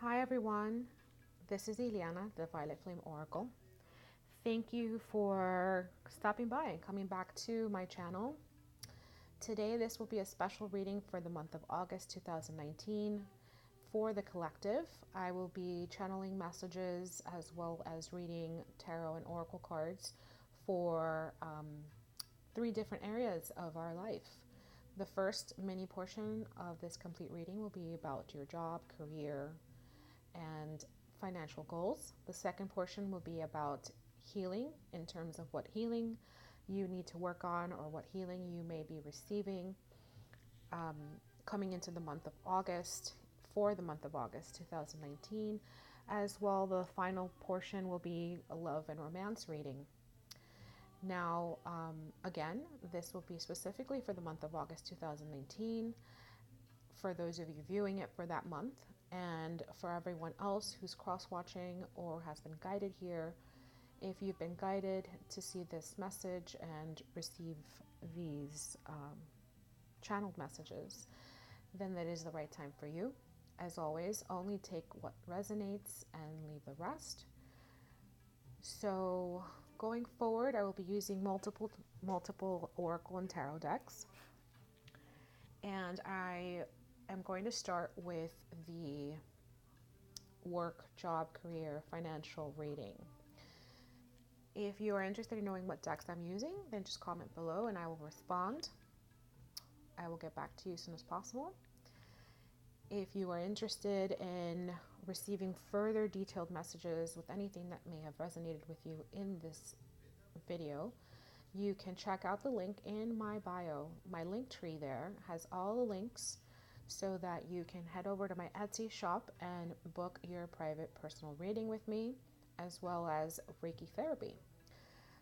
Hi everyone, this is Eliana, the Violet Flame Oracle. Thank you for stopping by and coming back to my channel. Today this will be a special reading for the month of August 2019 for the collective. I will be channeling messages as well as reading tarot and oracle cards for three different areas of our life. The first mini portion of this complete reading will be about your job, career, and financial goals. The second portion will be about healing in terms of what healing you need to work on or what healing you may be receiving um, coming into the month of August, for the month of August 2019. As well, the final portion will be a love and romance reading. Now, again, this will be specifically for the month of August 2019, for those of you viewing it for that month, and for everyone else who's cross-watching or has been guided here. If you've been guided to see this message and receive these channeled messages, then that is the right time for you. As always, only take what resonates and leave the rest. So going forward, I will be using multiple oracle and tarot decks, and I am going to start with the work, job, career, financial reading. If you are interested in knowing what decks I'm using, then just comment below and I will respond. I will get back to you as soon as possible. If you are interested in receiving further detailed messages with anything that may have resonated with you in this video, you can check out the link in my bio. My link tree there has all the links so that you can head over to my Etsy shop and book your private personal reading with me, as well as Reiki therapy.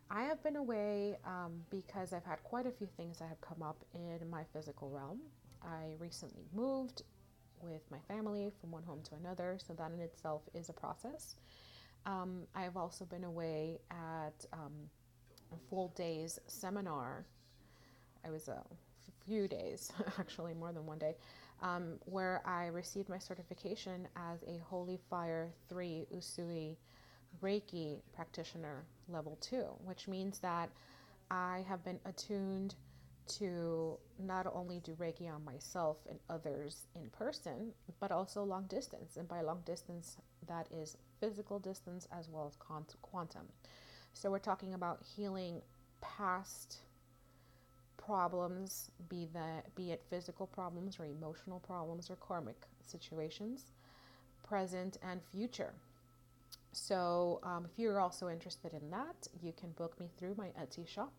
I have been away because I've had quite a few things that have come up in my physical realm. I recently moved with my family from one home to another, so that in itself is a process. I've also been away at a full day's seminar. I was a few days, actually more than one day, where I received my certification as a Holy Fire 3 Usui Reiki practitioner level 2, which means that I have been attuned to not only do Reiki on myself and others in person, but also long distance. And by long distance, that is physical distance as well as quantum. So we're talking about healing past problems, be it physical problems or emotional problems or karmic situations, present and future. So if you're also interested in that, you can book me through my Etsy shop.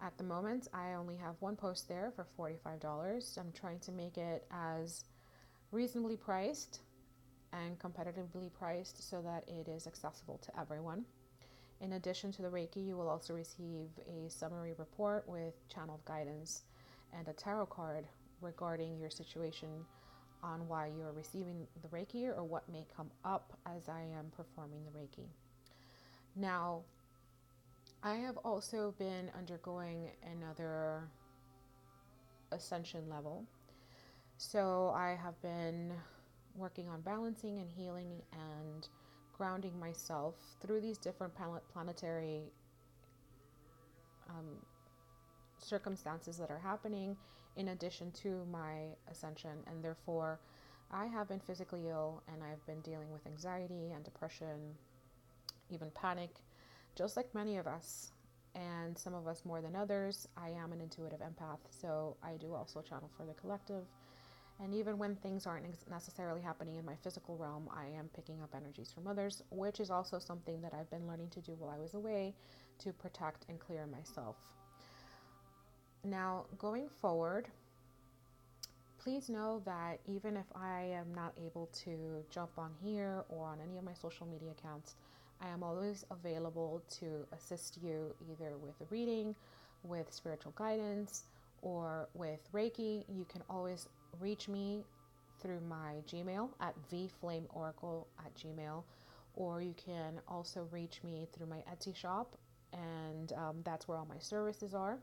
At the moment, I only have one post there for $45. I'm trying to make it as reasonably priced and competitively priced so that it is accessible to everyone. In addition to the Reiki, you will also receive a summary report with channeled guidance and a tarot card regarding your situation on why you are receiving the Reiki or what may come up as I am performing the Reiki. Now, I have also been undergoing another ascension level. So I have been working on balancing and healing and grounding myself through these different planetary circumstances that are happening in addition to my ascension, and therefore I have been physically ill and I've been dealing with anxiety and depression, even panic, just like many of us, and some of us more than others. I am an intuitive empath, so I do also channel for the collective. And even when things aren't necessarily happening in my physical realm, I am picking up energies from others, which is also something that I've been learning to do while I was away to protect and clear myself. Now, going forward, please know that even if I am not able to jump on here or on any of my social media accounts, I am always available to assist you either with a reading, with spiritual guidance, or with Reiki. You can always reach me through my Gmail at vflameoracle@gmail, or you can also reach me through my Etsy shop, and that's where all my services are.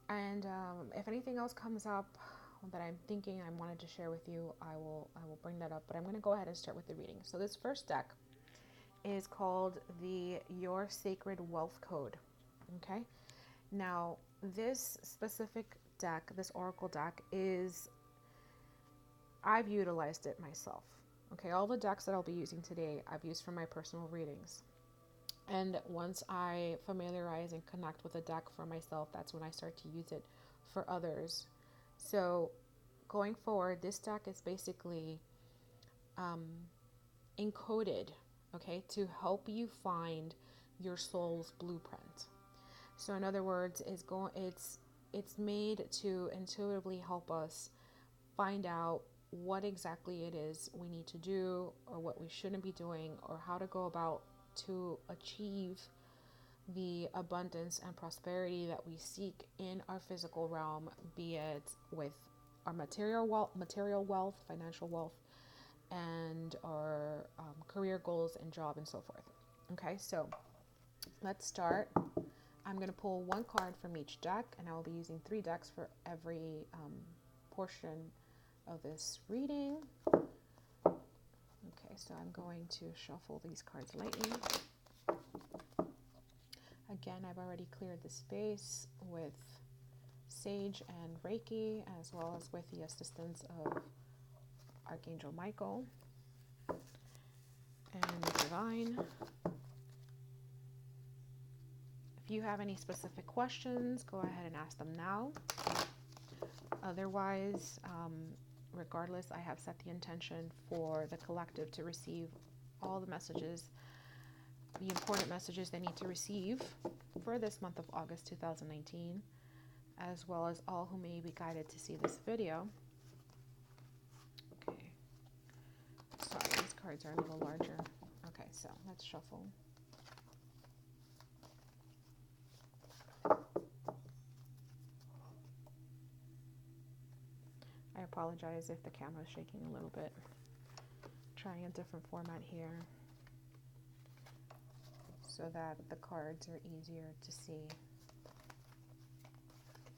And if anything else comes up that I'm thinking I wanted to share with you, I will bring that up. But I'm going to go ahead and start with the reading. So this first deck is called the Your Sacred Wealth Code. Okay. Now, this specific deck, this oracle deck, I've utilized it myself. Okay, all the decks that I'll be using today, I've used for my personal readings. And once I familiarize and connect with a deck for myself, that's when I start to use it for others. So going forward, this deck is basically encoded, okay, to help you find your soul's blueprint. So in other words, it's made to intuitively help us find out what exactly it is we need to do, or what we shouldn't be doing, or how to go about to achieve the abundance and prosperity that we seek in our physical realm, be it with our material wealth, financial wealth, and our career goals and job and so forth. Okay, so let's start. I'm going to pull one card from each deck, and I will be using 3 decks for every portion of this reading. Okay, so I'm going to shuffle these cards lightly. Again, I've already cleared the space with Sage and Reiki, as well as with the assistance of Archangel Michael and Divine. If you have any specific questions, go ahead and ask them now. Otherwise, regardless, I have set the intention for the collective to receive all the messages, the important messages they need to receive for this month of August 2019, as well as all who may be guided to see this video. Okay. Sorry, these cards are a little larger. Okay, so let's shuffle. I apologize if the camera is shaking a little bit. Trying a different format here so that the cards are easier to see.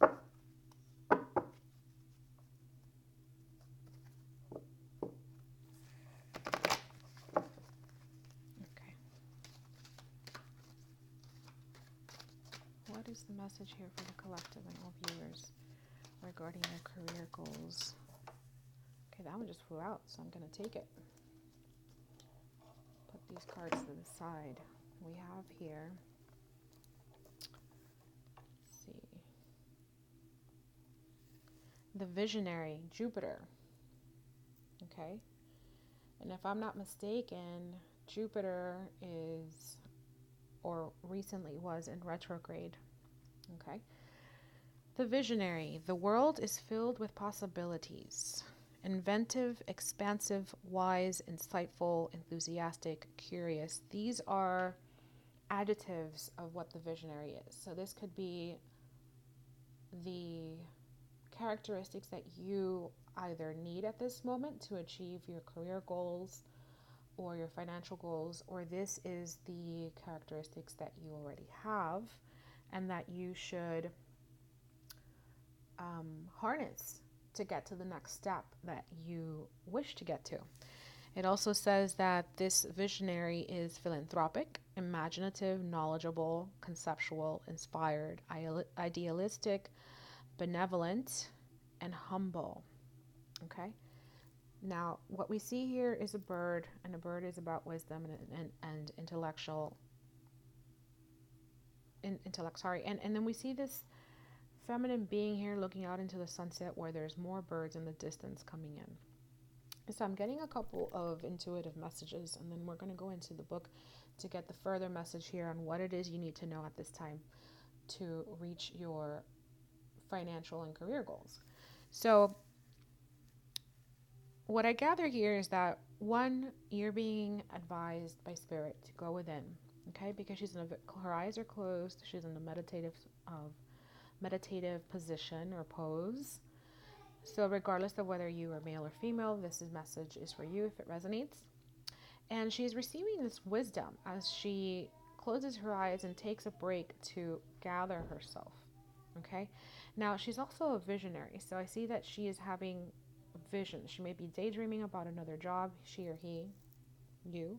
Okay. What is the message here for the collective and all viewers regarding their career goals? Okay, that one just flew out, so I'm going to take it. Put these cards to the side. We have here, let's see, the visionary, Jupiter. Okay, and if I'm not mistaken, Jupiter is, or recently was, in retrograde. Okay, the visionary. The world is filled with possibilities. Inventive, expansive, wise, insightful, enthusiastic, curious. These are adjectives of what the visionary is. So this could be the characteristics that you either need at this moment to achieve your career goals or your financial goals, or this is the characteristics that you already have and that you should harness to get to the next step that you wish to get to. It also says that this visionary is philanthropic, imaginative, knowledgeable, conceptual, inspired, idealistic, benevolent, and humble. Okay? Now, what we see here is a bird, and a bird is about wisdom and intellect, and then we see this feminine being here looking out into the sunset where there's more birds in the distance coming in. So I'm getting a couple of intuitive messages, and then we're going to go into the book to get the further message here on what it is you need to know at this time to reach your financial and career goals. So what I gather here is that, one, you're being advised by Spirit to go within, okay? Because her eyes are closed. She's in a meditative position or pose. So regardless of whether you are male or female, this message is for you if it resonates. And she's receiving this wisdom as she closes her eyes and takes a break to gather herself. Okay? Now, she's also a visionary. So I see that she is having visions. She may be daydreaming about another job, she or he, you.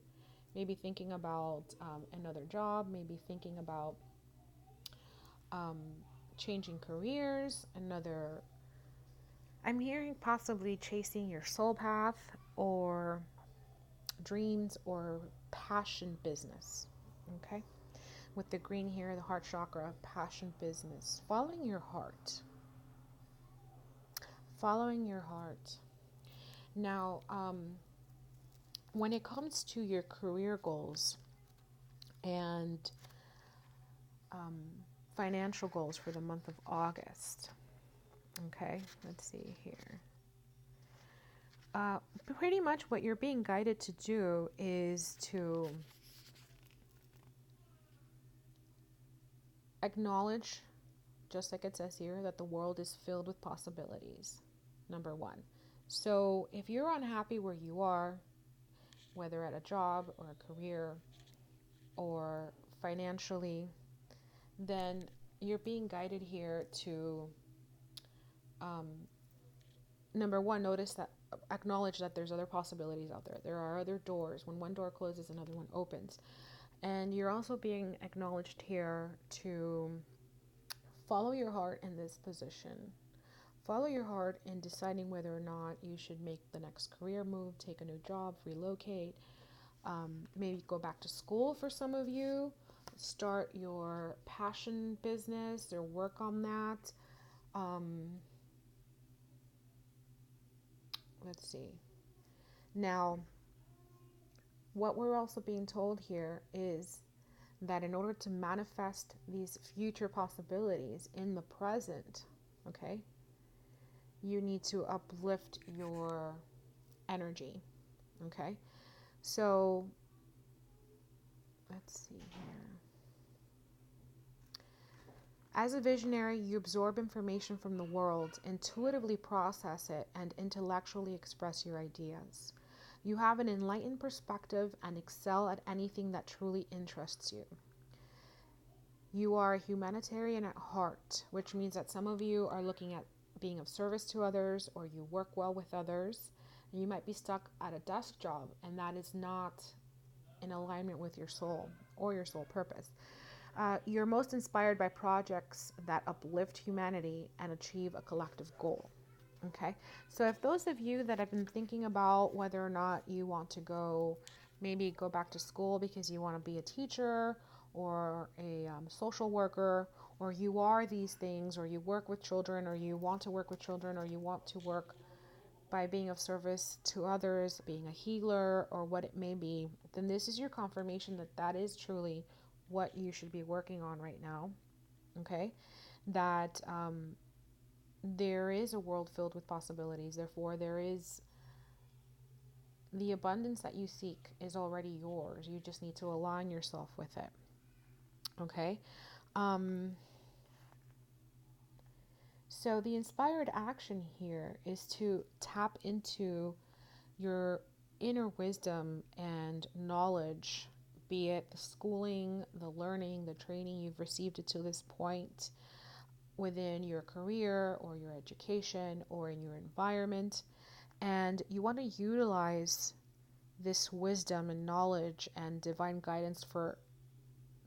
Maybe thinking about another job, maybe thinking about um, changing careers, another. I'm hearing possibly chasing your soul path or dreams or passion business. Okay. With the green here, the heart chakra, passion business. Following your heart. Following your heart. Now, when it comes to your career goals and financial goals for the month of August, okay, let's see here. Pretty much what you're being guided to do is to acknowledge, just like it says here, that the world is filled with possibilities, number one. So if you're unhappy where you are, whether at a job or a career or financially, then you're being guided here to, number one, acknowledge that there's other possibilities out there. There are other doors. When one door closes, another one opens. And you're also being acknowledged here to follow your heart in this position. Follow your heart in deciding whether or not you should make the next career move, take a new job, relocate, maybe go back to school for some of you, start your passion business or work on that. Let's see. Now, what we're also being told here is that in order to manifest these future possibilities in the present, okay, you need to uplift your energy, okay? So, let's see here. As a visionary, you absorb information from the world, intuitively process it, and intellectually express your ideas. You have an enlightened perspective and excel at anything that truly interests you. You are a humanitarian at heart, which means that some of you are looking at being of service to others, or you work well with others. You might be stuck at a desk job, and that is not in alignment with your soul or your soul purpose. You're most inspired by projects that uplift humanity and achieve a collective goal. Okay, so if those of you that have been thinking about whether or not you want to maybe go back to school because you want to be a teacher or a social worker, or you are these things, or you work with children, or you want to work with children, or you want to work by being of service to others, being a healer, or what it may be, then this is your confirmation that that is truly what you should be working on right now. Okay, that there is a world filled with possibilities. Therefore, there is the abundance that you seek is already yours. You just need to align yourself with it. Okay. So the inspired action here is to tap into your inner wisdom and knowledge, be it the schooling, the learning, the training you've received to this point within your career or your education or in your environment. And you want to utilize this wisdom and knowledge and divine guidance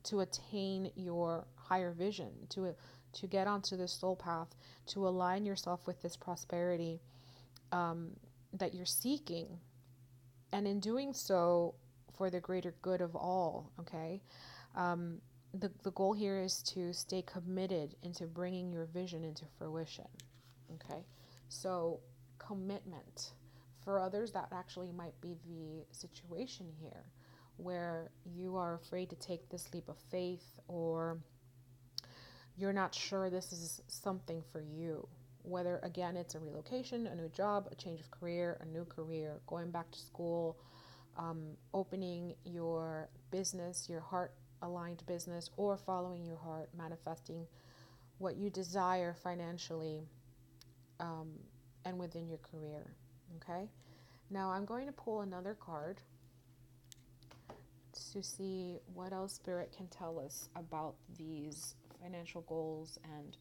to attain your higher vision, to get onto this soul path, to align yourself with this prosperity that you're seeking, and in doing so for the greater good of all. Okay, the goal here is to stay committed into bringing your vision into fruition. Okay, so commitment. For others, that actually might be the situation here, where you are afraid to take this leap of faith, or you're not sure this is something for you. Whether, again, it's a relocation, a new job, a change of career, a new career, going back to school, opening your business, your heart-aligned business, or following your heart, manifesting what you desire financially and within your career. Okay? Now I'm going to pull another card to see what else Spirit can tell us about these financial goals and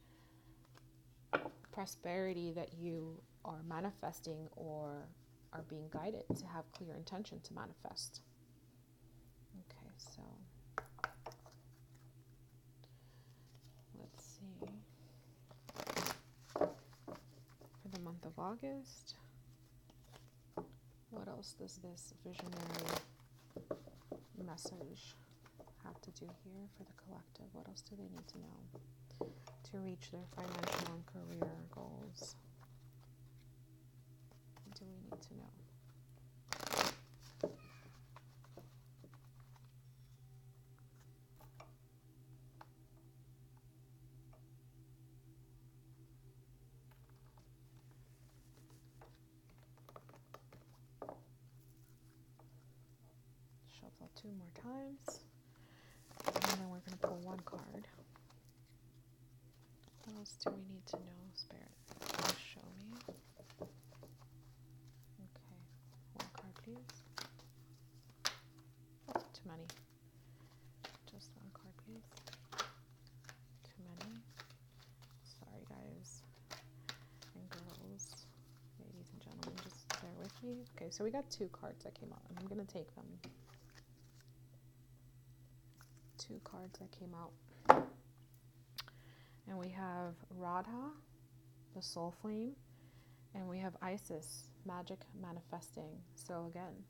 prosperity that you are manifesting or are being guided to have clear intention to manifest. Okay, so let's see. For the month of August, what else does this visionary message have to do here for the collective? What else do they need to know to reach their financial and career goals? What do we need to know? Shuffle 2 more times, and then we're going to pull 1 card. What else do we need to know, Spirit? Show me. Okay, 1 card, please. Oh, too many. Just 1 card, please. Too many. Sorry, guys and girls, ladies and gentlemen, just bear with me. Okay, so we got 2 cards that came out, and I'm going to take them. 2 cards that came out. And we have Radha, the soul flame, and we have Isis, magic manifesting. So again,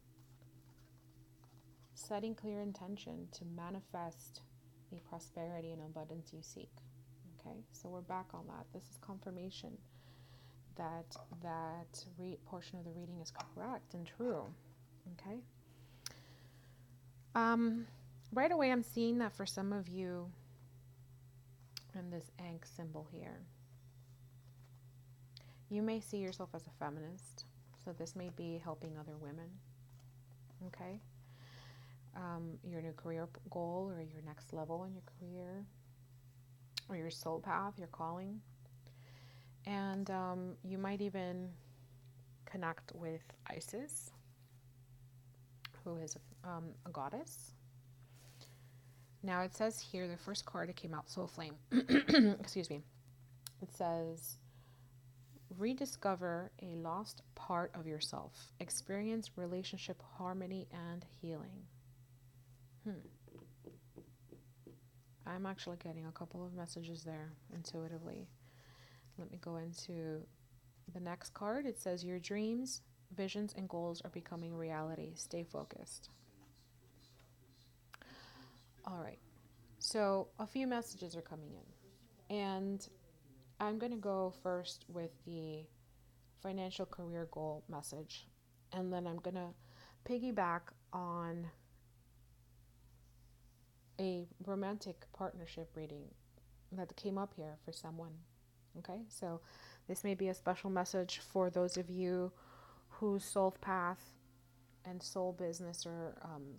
setting clear intention to manifest the prosperity and abundance you seek. Okay, so we're back on that. This is confirmation that portion of the reading is correct and true. Okay. Right away, I'm seeing that for some of you, and this Ankh symbol here, you may see yourself as a feminist. So this may be helping other women. Okay. Your new career goal, or your next level in your career, or your soul path, your calling. And you might even connect with Isis, who is a goddess. Now it says here, the first card that came out, Soul Flame, excuse me, it says, rediscover a lost part of yourself, experience relationship harmony and healing. I'm actually getting a couple of messages there intuitively. Let me go into the next card. It says, your dreams, visions, and goals are becoming reality. Stay focused. All right. So a few messages are coming in. And I'm going to go first with the financial career goal message. And then I'm going to piggyback on a romantic partnership reading that came up here for someone. Okay, so this may be a special message for those of you whose soul path and soul business, or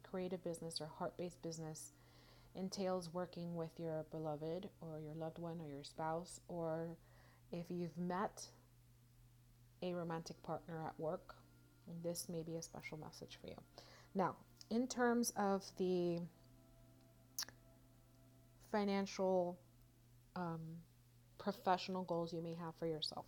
creative business, or heart-based business entails working with your beloved or your loved one or your spouse, or if you've met a romantic partner at work, this may be a special message for you. Now, in terms of the financial professional goals you may have for yourself,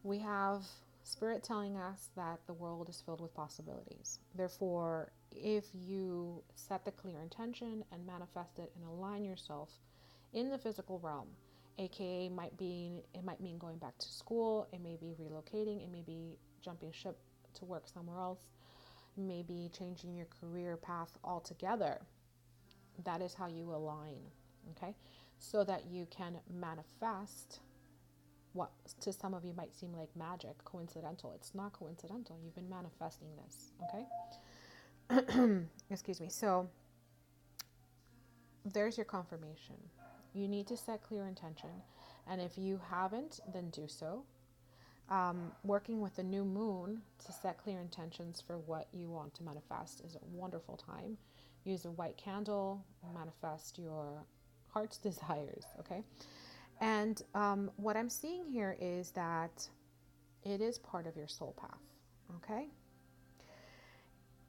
we have Spirit telling us that the world is filled with possibilities. Therefore, if you set the clear intention and manifest it and align yourself in the physical realm, aka it might mean going back to school, it may be relocating, it may be jumping ship to work somewhere else, it may be changing your career path altogether. That is how you align, okay? So that you can manifest what to some of you might seem like magic, coincidental. It's not coincidental. You've been manifesting this, okay? Excuse me. So there's your confirmation. You need to set clear intention. And if you haven't, then do so. Working with the new moon to set clear intentions for what you want to manifest is a wonderful time. Use a white candle, manifest your heart's desires, okay? And what I'm seeing here is that it is part of your soul path, okay?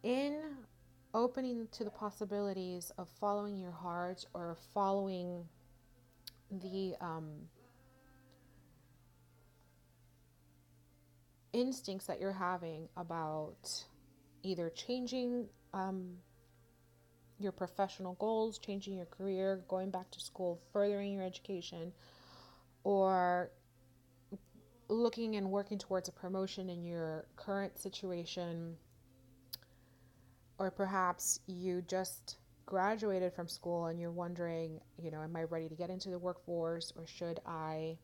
In opening to the possibilities of following your heart, or following the instincts that you're having about either changing your professional goals, changing your career, going back to school, furthering your education, or looking and working towards a promotion in your current situation, or perhaps you just graduated from school and you're wondering, am I ready to get into the workforce, or should I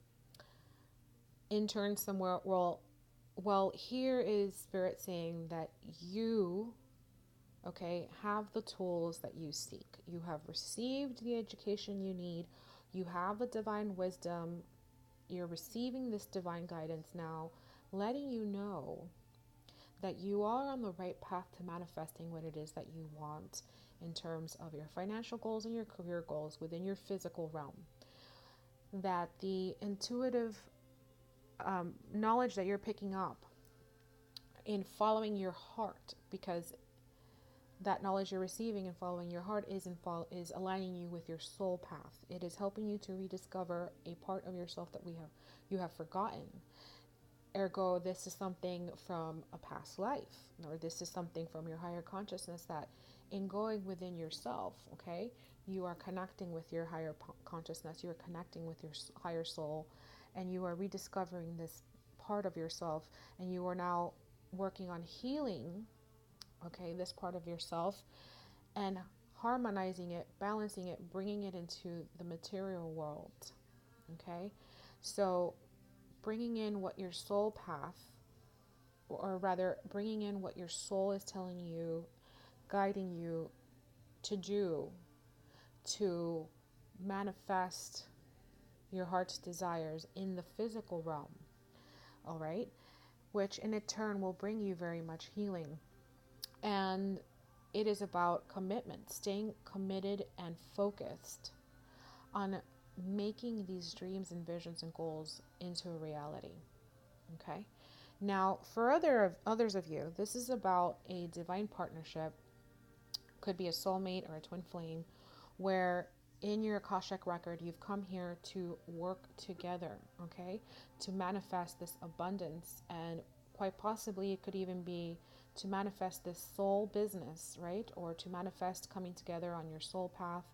intern somewhere? Well, here is Spirit saying that you, okay, have the tools that you seek. You have received the education you need. You have the divine wisdom. You're receiving this divine guidance now, letting you know that you are on the right path to manifesting what it is that you want in terms of your financial goals and your career goals within your physical realm. That the intuitive knowledge that you're picking up in following your heart, because that knowledge you're receiving and following your heart is aligning you with your soul path. It is helping you to rediscover a part of yourself that you have forgotten. Ergo, this is something from a past life, or this is something from your higher consciousness that in going within yourself, okay, you are connecting with your higher consciousness, you are connecting with your higher soul, and you are rediscovering this part of yourself, and you are now working on healing, okay, this part of yourself, and harmonizing it, balancing it, bringing it into the material world, okay? So bringing in what your soul path, or rather bringing in what your soul is telling you, guiding you to do, to manifest your heart's desires in the physical realm, all right? Which in turn will bring you very much healing. And it is about commitment, staying committed and focused on making these dreams and visions and goals into a reality. Okay. Now, for others of you, this is about a divine partnership. Could be a soulmate or a twin flame, where in your Akashic record you've come here to work together. Okay, to manifest this abundance, and quite possibly it could even be to manifest this soul business, right? Or to manifest coming together on your soul path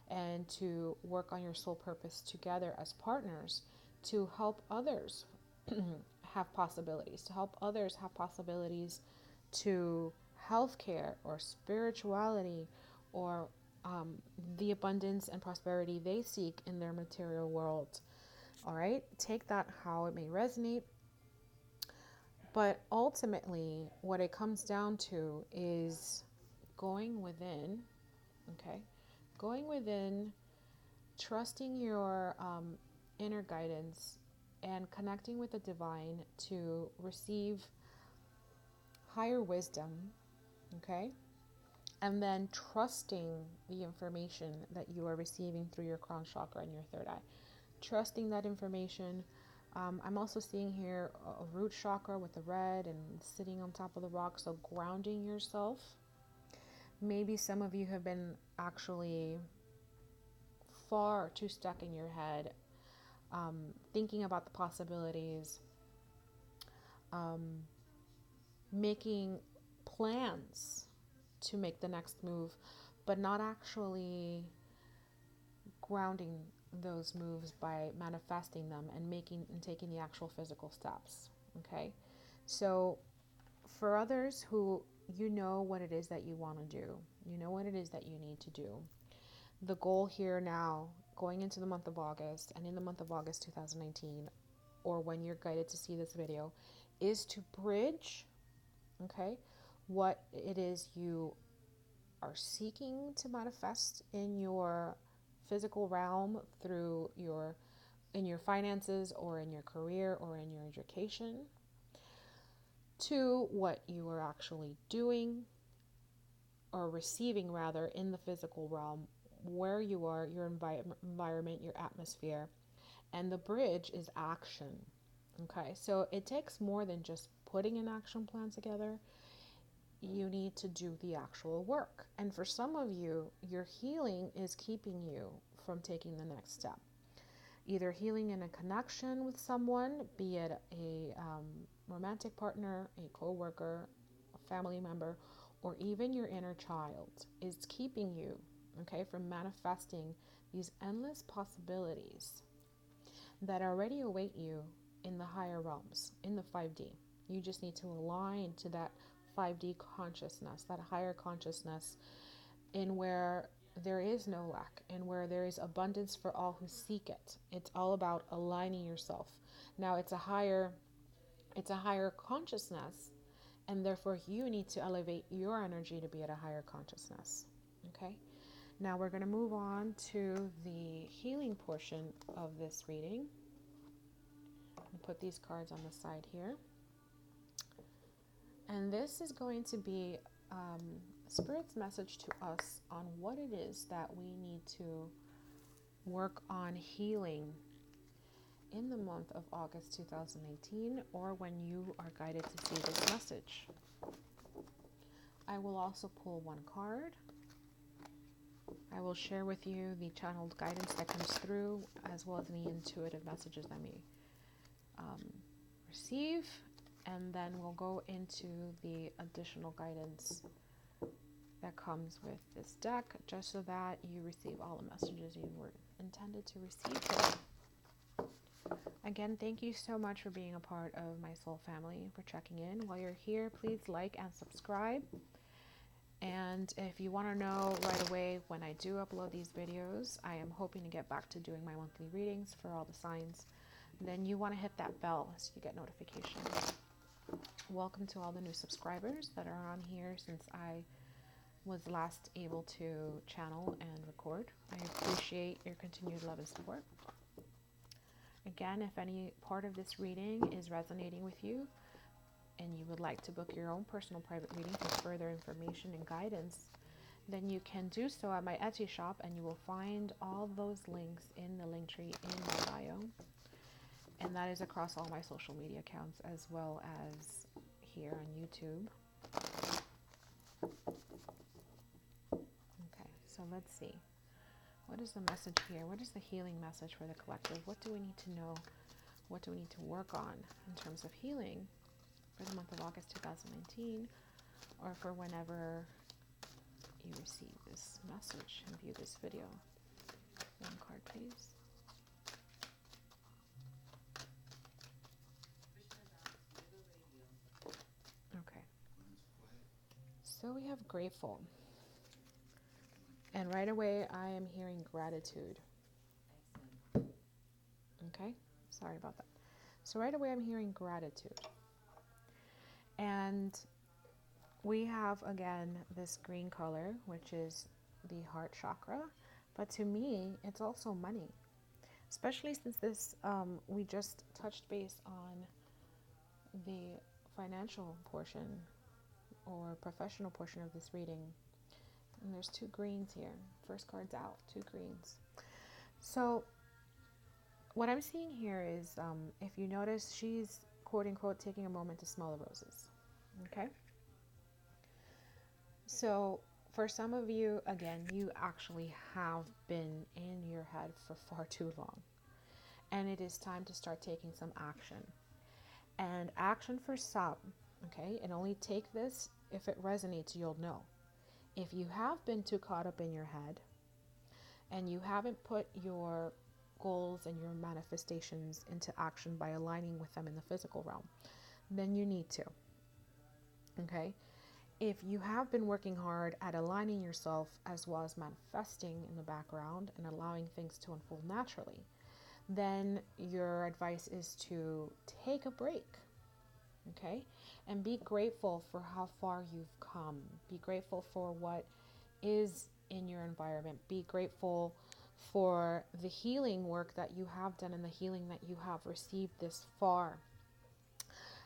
and to work on your soul purpose together as partners to help others have possibilities, to healthcare or spirituality, or the abundance and prosperity they seek in their material world. All right, take that how it may resonate. But ultimately, what it comes down to is going within, okay? Going within, trusting your inner guidance, and connecting with the divine to receive higher wisdom, okay? And then trusting the information that you are receiving through your crown chakra and your third eye. Trusting that information. I'm also seeing here a root chakra with the red and sitting on top of the rock, so grounding yourself. Maybe some of you have been actually far too stuck in your head, thinking about the possibilities, making plans to make the next move, but not actually grounding those moves by manifesting them and taking the actual physical steps. Okay, so for others who what it is that you want to do, what it is that you need to do, the goal here now, going into the month of August, and in the month of August 2019, or when you're guided to see this video, is to bridge, okay, what it is you are seeking to manifest in your physical realm through in your finances, or in your career, or in your education, to what you are actually doing or receiving rather in the physical realm, where you are, your environment, your atmosphere. And the bridge is action. Okay, so it takes more than just putting an action plan together. You need to do the actual work. And for some of you, your healing is keeping you from taking the next step. Either healing in a connection with someone, be it romantic partner, a co-worker, a family member, or even your inner child is keeping you, okay, from manifesting these endless possibilities that already await you in the higher realms, in the 5D. You just need to align to that 5D consciousness, that higher consciousness, in where there is no lack and where there is abundance for all who seek it. It's all about aligning yourself. Now it's a higher consciousness, and therefore you need to elevate your energy to be at a higher consciousness. Okay? Now we're going to move on to the healing portion of this reading. I'll put these cards on the side here. And this is going to be Spirit's message to us on what it is that we need to work on healing in the month of August 2018, or when you are guided to see this message. I will also pull one card. I will share with you the channeled guidance that comes through, as well as any intuitive messages I may receive, and then we'll go into the additional guidance that comes with this deck, just so that you receive all the messages you were intended to receive today. Again, thank you so much for being a part of my soul family, for checking in. While you're here, please like and subscribe. And if you want to know right away when I do upload these videos, I am hoping to get back to doing my monthly readings for all the signs. Then you want to hit that bell so you get notifications. Welcome to all the new subscribers that are on here since I was last able to channel and record. I appreciate your continued love and support. Again, if any part of this reading is resonating with you and you would like to book your own personal private reading for further information and guidance, then you can do so at my Etsy shop, and you will find all those links in the link tree in my bio. And that is across all my social media accounts, as well as here on YouTube. Okay, so let's see. What is the message here? What is the healing message for the collective? What do we need to know? What do we need to work on in terms of healing for the month of August 2019, or for whenever you receive this message and view this video? One card, please. Okay. So we have grateful. And right away, I am hearing gratitude. Okay? Sorry about that. So right away, I'm hearing gratitude. And we have, again, this green color, which is the heart chakra. But to me, it's also money. Especially since this, we just touched base on the financial portion or professional portion of this reading. And there's two greens here. First card's out, two greens. So what I'm seeing here is, if you notice, she's quote unquote taking a moment to smell the roses. Okay? So for some of you, again, you actually have been in your head for far too long. And it is time to start taking some action. And action for some, okay? And only take this if it resonates, you'll know. If you have been too caught up in your head and you haven't put your goals and your manifestations into action by aligning with them in the physical realm, then you need to. Okay? If you have been working hard at aligning yourself as well as manifesting in the background and allowing things to unfold naturally, then your advice is to take a break. Okay? And be grateful for how far you've come. Be grateful for what is in your environment. Be grateful for the healing work that you have done and the healing that you have received this far.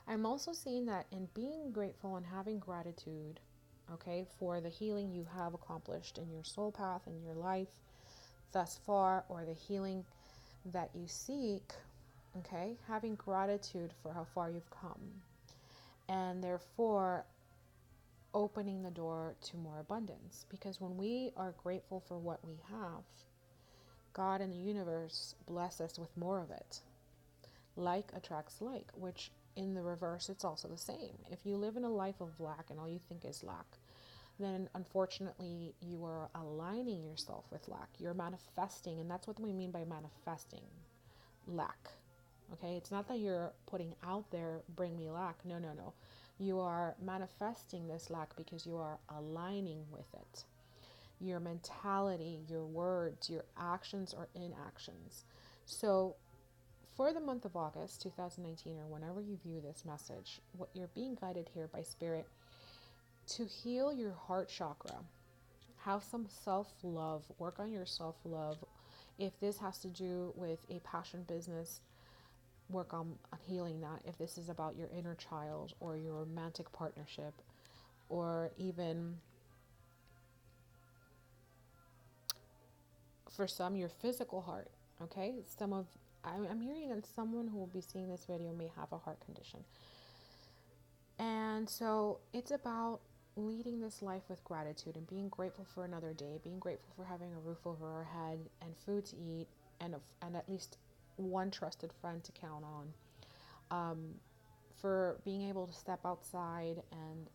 I'm also seeing that in being grateful and having gratitude, okay, for the healing you have accomplished in your soul path and your life thus far, or the healing that you seek, okay, having gratitude for how far you've come. And therefore, opening the door to more abundance. Because when we are grateful for what we have, God and the universe bless us with more of it. Like attracts like, which in the reverse, it's also the same. If you live in a life of lack and all you think is lack, then unfortunately you are aligning yourself with lack. You're manifesting, and that's what we mean by manifesting lack. Okay, it's not that you're putting out there, bring me lack. No, no, no. You are manifesting this lack because you are aligning with it. Your mentality, your words, your actions or inactions. So for the month of August 2019, or whenever you view this message, what you're being guided here by Spirit to heal your heart chakra. Have some self-love, work on your self-love. If this has to do with a passion business, work on healing that. If this is about your inner child or your romantic partnership, or even for some, your physical heart. Okay, I'm hearing that someone who will be seeing this video may have a heart condition. And so it's about leading this life with gratitude and being grateful for another day, being grateful for having a roof over our head and food to eat, and at least one trusted friend to count on, for being able to step outside and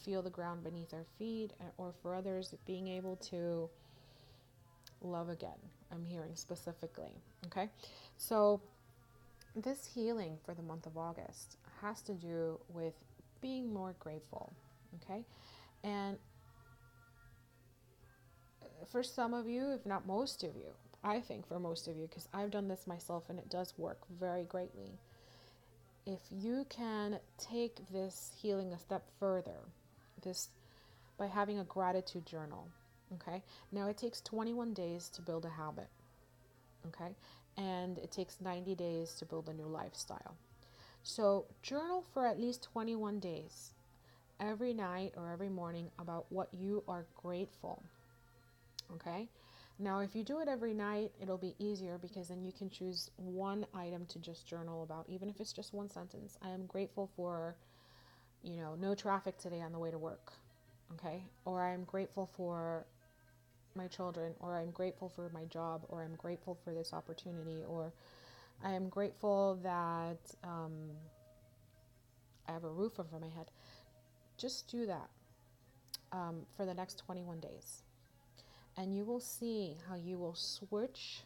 feel the ground beneath our feet, or for others, being able to love again. I'm hearing specifically. Okay, so this healing for the month of August has to do with being more grateful. Okay, and for some of you, if not most of you, I think for most of you, because I've done this myself and it does work very greatly. If you can take this healing a step further, this by having a gratitude journal. Okay, now it takes 21 days to build a habit. Okay, and it takes 90 days to build a new lifestyle. So journal for at least 21 days, every night or every morning, about what you are grateful. Okay, now if you do it every night, it'll be easier because then you can choose one item to just journal about, even if it's just one sentence. I am grateful for, no traffic today on the way to work. Okay, or I'm grateful for my children, or I'm grateful for my job, or I'm grateful for this opportunity, or I am grateful that I have a roof over my head. Just do that for the next 21 days. And you will see how you will switch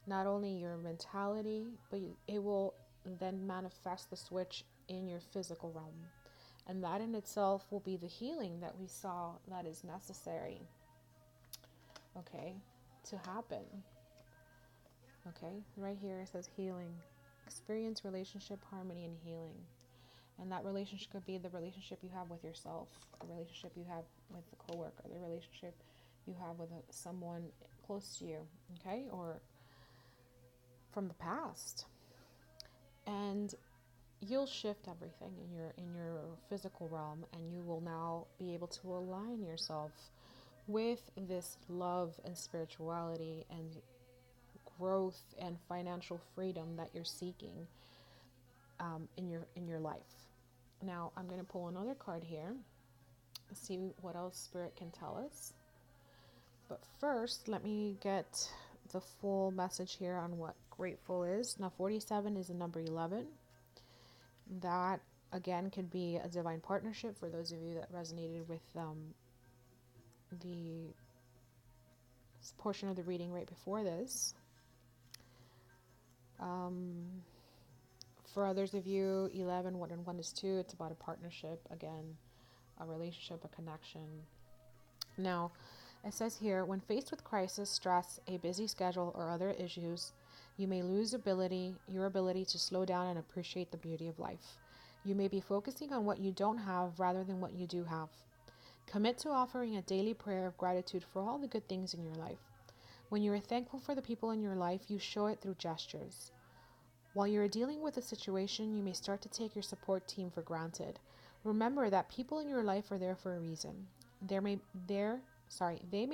not only your mentality, but it will then manifest the switch in your physical realm. And that in itself will be the healing that we saw that is necessary, okay, to happen. Okay, right here it says healing. Experience relationship harmony and healing. And that relationship could be the relationship you have with yourself, the relationship you have with a coworker, the relationship you have with someone close to you, okay, or from the past. And you'll shift everything in your physical realm, and you will now be able to align yourself with this love and spirituality and growth and financial freedom that you're seeking in your life. Now I'm going to pull another card here, see what else Spirit can tell us. But first, let me get the full message here on what grateful is. Now 47 is the number 11. That again could be a divine partnership for those of you that resonated with the portion of the reading right before this. For others of you, 11, 1 and 1 is 2. It's about a partnership, again, a relationship, a connection. Now, it says here, when faced with crisis, stress, a busy schedule, or other issues, you may lose your ability to slow down and appreciate the beauty of life. You may be focusing on what you don't have rather than what you do have. Commit to offering a daily prayer of gratitude for all the good things in your life. When you are thankful for the people in your life, you show it through gestures. While you are dealing with a situation, you may start to take your support team for granted. Remember that people in your life are there for a reason. They may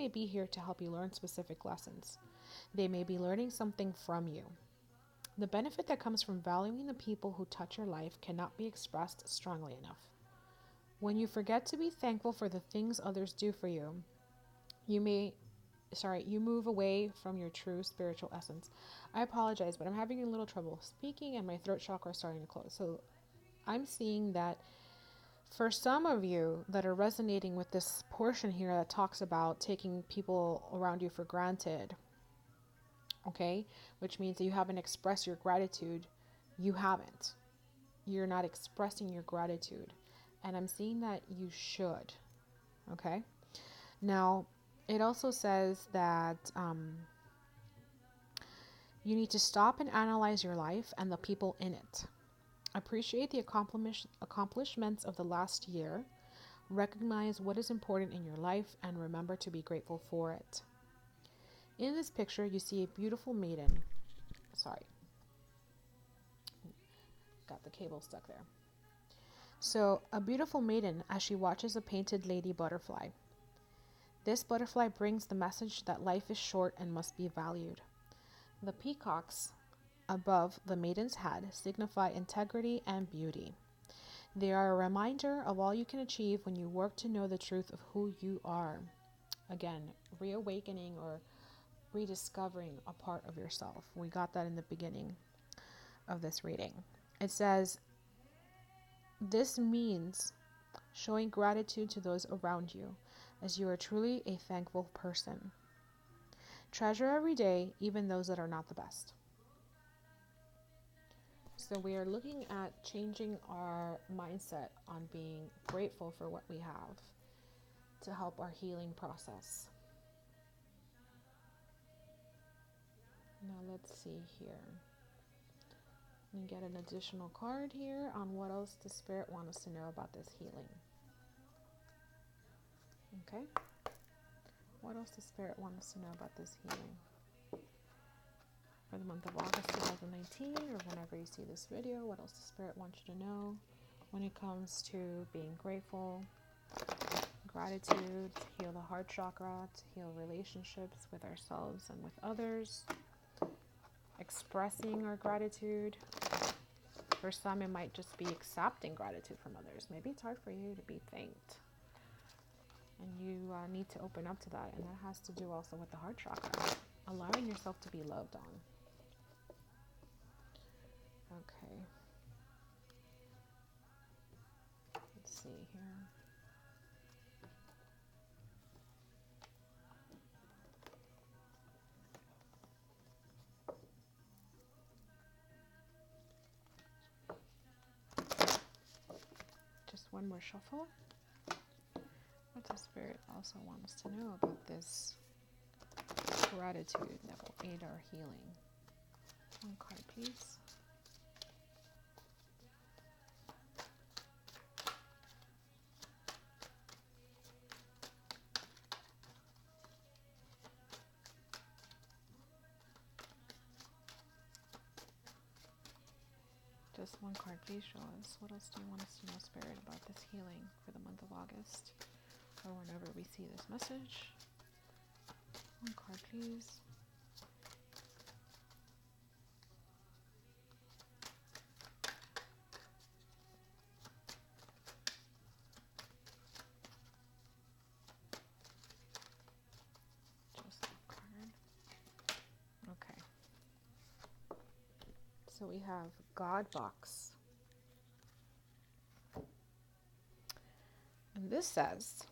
be here to help you learn specific lessons. They may be learning something from you. The benefit that comes from valuing the people who touch your life cannot be expressed strongly enough. When you forget to be thankful for the things others do for you, you may you move away from your true spiritual essence. I apologize, but I'm having a little trouble speaking and my throat chakra is starting to close. So I'm seeing that for some of you that are resonating with this portion here that talks about taking people around you for granted, okay, which means that you haven't expressed your gratitude. You haven't. You're not expressing your gratitude. And I'm seeing that you should, okay? Now, it also says that you need to stop and analyze your life and the people in it. Appreciate the accomplishments of the last year. Recognize what is important in your life and remember to be grateful for it. In this picture, you see a beautiful maiden. Sorry, got the cable stuck there. So, a beautiful maiden as she watches a painted lady butterfly. This butterfly brings the message that life is short and must be valued. The peacocks above the maiden's head signify integrity and beauty. They are a reminder of all you can achieve when you work to know the truth of who you are. Again, reawakening or rediscovering a part of yourself. We got that in the beginning of this reading. It says, this means showing gratitude to those around you, as you are truly a thankful person. Treasure every day, even those that are not the best. So we are looking at changing our mindset on being grateful for what we have to help our healing process. Now let's see here. And get an additional card here on what else the Spirit wants us to know about this healing. Okay? What else does Spirit want us to know about this healing? For the month of August 2019, or whenever you see this video, what else does Spirit want you to know when it comes to being grateful, gratitude, to heal the heart chakra, to heal relationships with ourselves and with others, expressing our gratitude. For some, it might just be accepting gratitude from others. Maybe it's hard for you to be thanked. And you need to open up to that. And that has to do also with the heart chakra. Allowing yourself to be loved on. Okay. Let's see here. Just one more shuffle. What does Spirit also want us to know about this gratitude that will aid our healing? One card, please. Just one card, please show us. What else do you want us to know, Spirit, about this healing for the month of August? Or whenever we see this message. One card, please. Just one card. Okay. So we have God Box. And this says,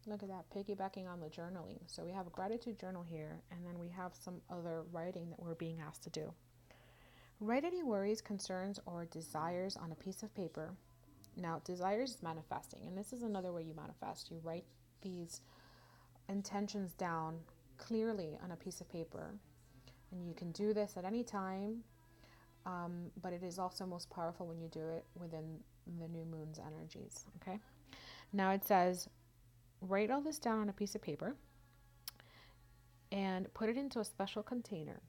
look at that, piggybacking on the journaling. So we have a gratitude journal here, and then we have some other writing that we're being asked to do. Write any worries, concerns, or desires on a piece of paper. Now, desires is manifesting, and this is another way you manifest. You write these intentions down clearly on a piece of paper, and you can do this at any time, but it is also most powerful when you do it within the new moon's energies. Okay. Now it says, write all this down on a piece of paper and put it into a special container.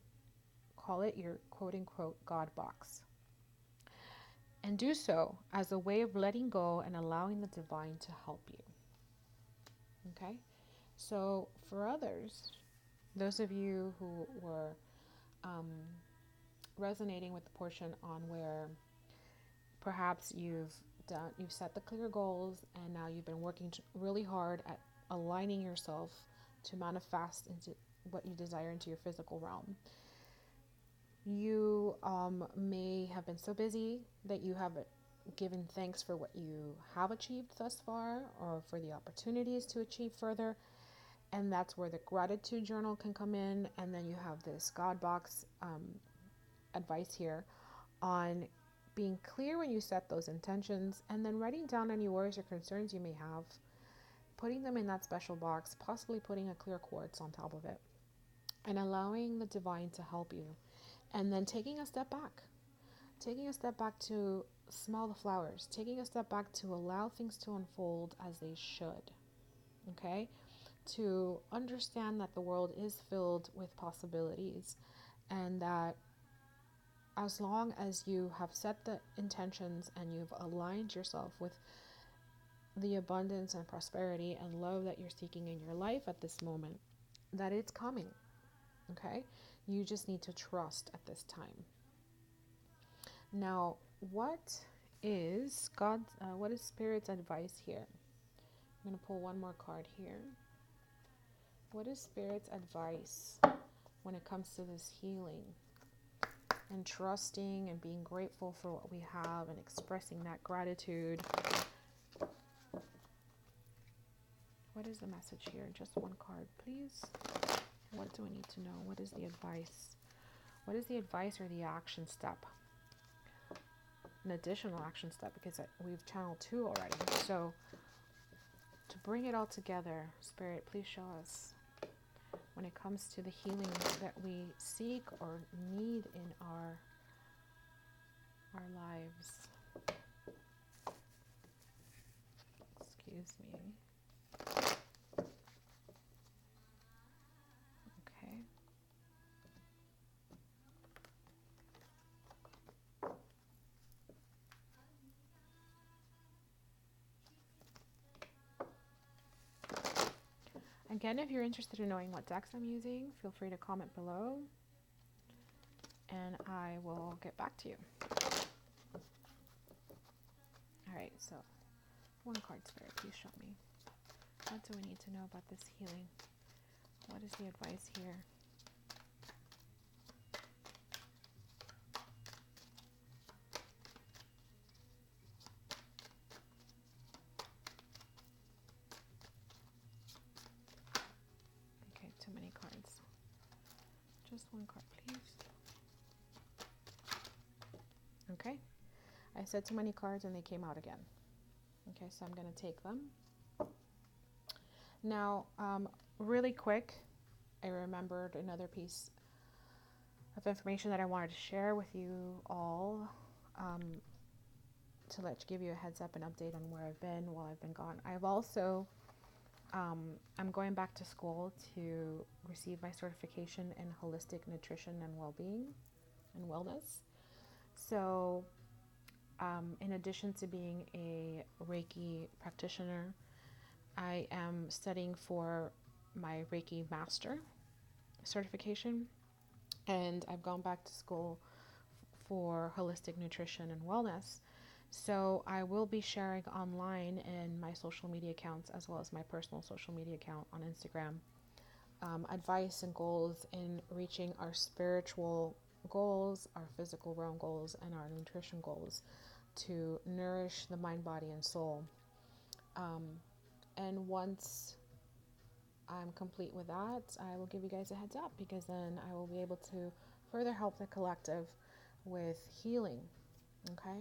Call it your quote-unquote God box. And do so as a way of letting go and allowing the divine to help you. Okay? So for others, those of you who were resonating with the portion on where perhaps you've set the clear goals and now you've been working really hard at aligning yourself to manifest into what you desire into your physical realm. You may have been so busy that you haven't given thanks for what you have achieved thus far, or for the opportunities to achieve further. And that's where the gratitude journal can come in. And then you have this God box advice here on being clear when you set those intentions, and then writing down any worries or concerns you may have, putting them in that special box, possibly putting a clear quartz on top of it, and allowing the divine to help you. And then taking a step back to smell the flowers, taking a step back to allow things to unfold as they should. Okay? To understand that the world is filled with possibilities, and that as long as you have set the intentions and you've aligned yourself with the abundance and prosperity and love that you're seeking in your life at this moment, that it's coming. Okay? You just need to trust at this time. Now, what is Spirit's advice here? I'm going to pull one more card here. What is Spirit's advice when it comes to this healing and trusting and being grateful for what we have and expressing that gratitude? What is the message here? Just one card, please. What do I need to know? What is the advice? What is the advice or the action step? An additional action step, because we've channeled 2 already. So to bring it all together, Spirit, please show us when it comes to the healing that we seek or need in our lives. Excuse me. Okay. Again, if you're interested in knowing what decks I'm using, feel free to comment below, and I will get back to you. Alright, so one card, Spirit, please show me. What do we need to know about this healing? What is the advice here? Okay, too many cards. Just one card, please. Okay. I said too many cards and they came out again. Okay, so I'm going to take them. Now, really quick, I remembered another piece of information that I wanted to share with you all, to give you a heads up and update on where I've been while I've been gone. I've also, I'm going back to school to receive my certification in holistic nutrition and well-being and wellness. So, in addition to being a Reiki practitioner, I am studying for my Reiki Master certification, and I've gone back to school for holistic nutrition and wellness. So I will be sharing online in my social media accounts, as well as my personal social media account on Instagram, advice and goals in reaching our spiritual goals, our physical realm goals, and our nutrition goals to nourish the mind, body, and soul. And once I'm complete with that, I will give you guys a heads up, because then I will be able to further help the collective with healing. Okay?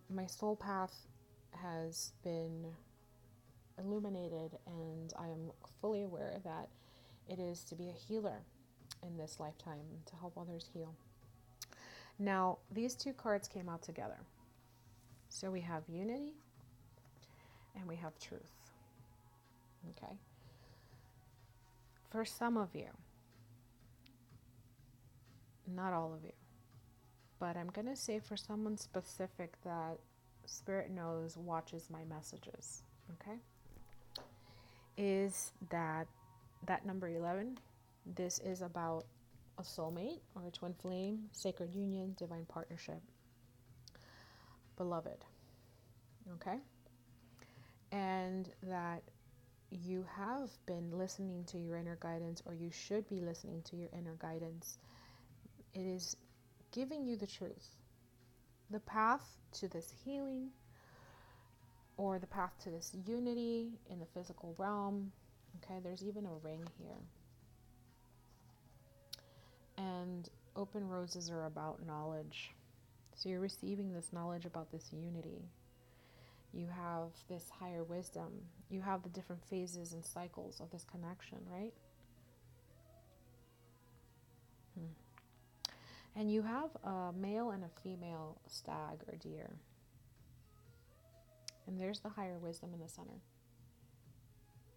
My soul path has been illuminated, and I am fully aware that it is to be a healer in this lifetime, to help others heal. Now, these 2 cards came out together. So we have unity and we have truth. Okay? For some of you, not all of you, but I'm going to say for someone specific that Spirit knows watches my messages, okay, is that number 11. This is about a soulmate or a twin flame, sacred union, divine partnership, beloved, okay? And that you have been listening to your inner guidance, or you should be listening to your inner guidance. It is giving you the truth, the path to this healing, or the path to this unity in the physical realm. Okay, there's even a ring here. And open roses are about knowledge. So you're receiving this knowledge about this unity. You have this higher wisdom. You have the different phases and cycles of this connection, right? And you have a male and a female stag or deer. And there's the higher wisdom in the center.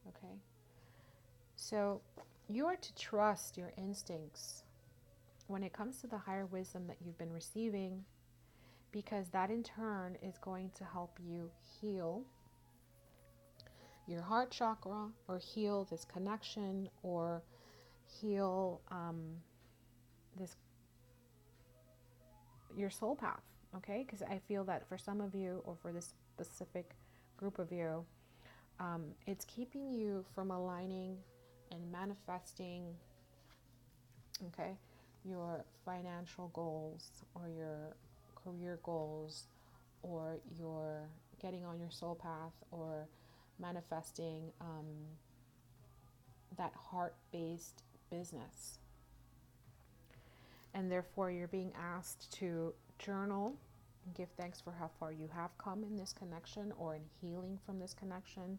Okay? So you are to trust your instincts when it comes to the higher wisdom that you've been receiving, because that in turn is going to help you heal your heart chakra, or heal this connection, or heal this your soul path. Okay, because I feel that for some of you, or for this specific group of you, it's keeping you from aligning and manifesting, okay, your financial goals, or your career goals, or your getting on your soul path, or manifesting that heart-based business. And therefore you're being asked to journal and give thanks for how far you have come in this connection, or in healing from this connection,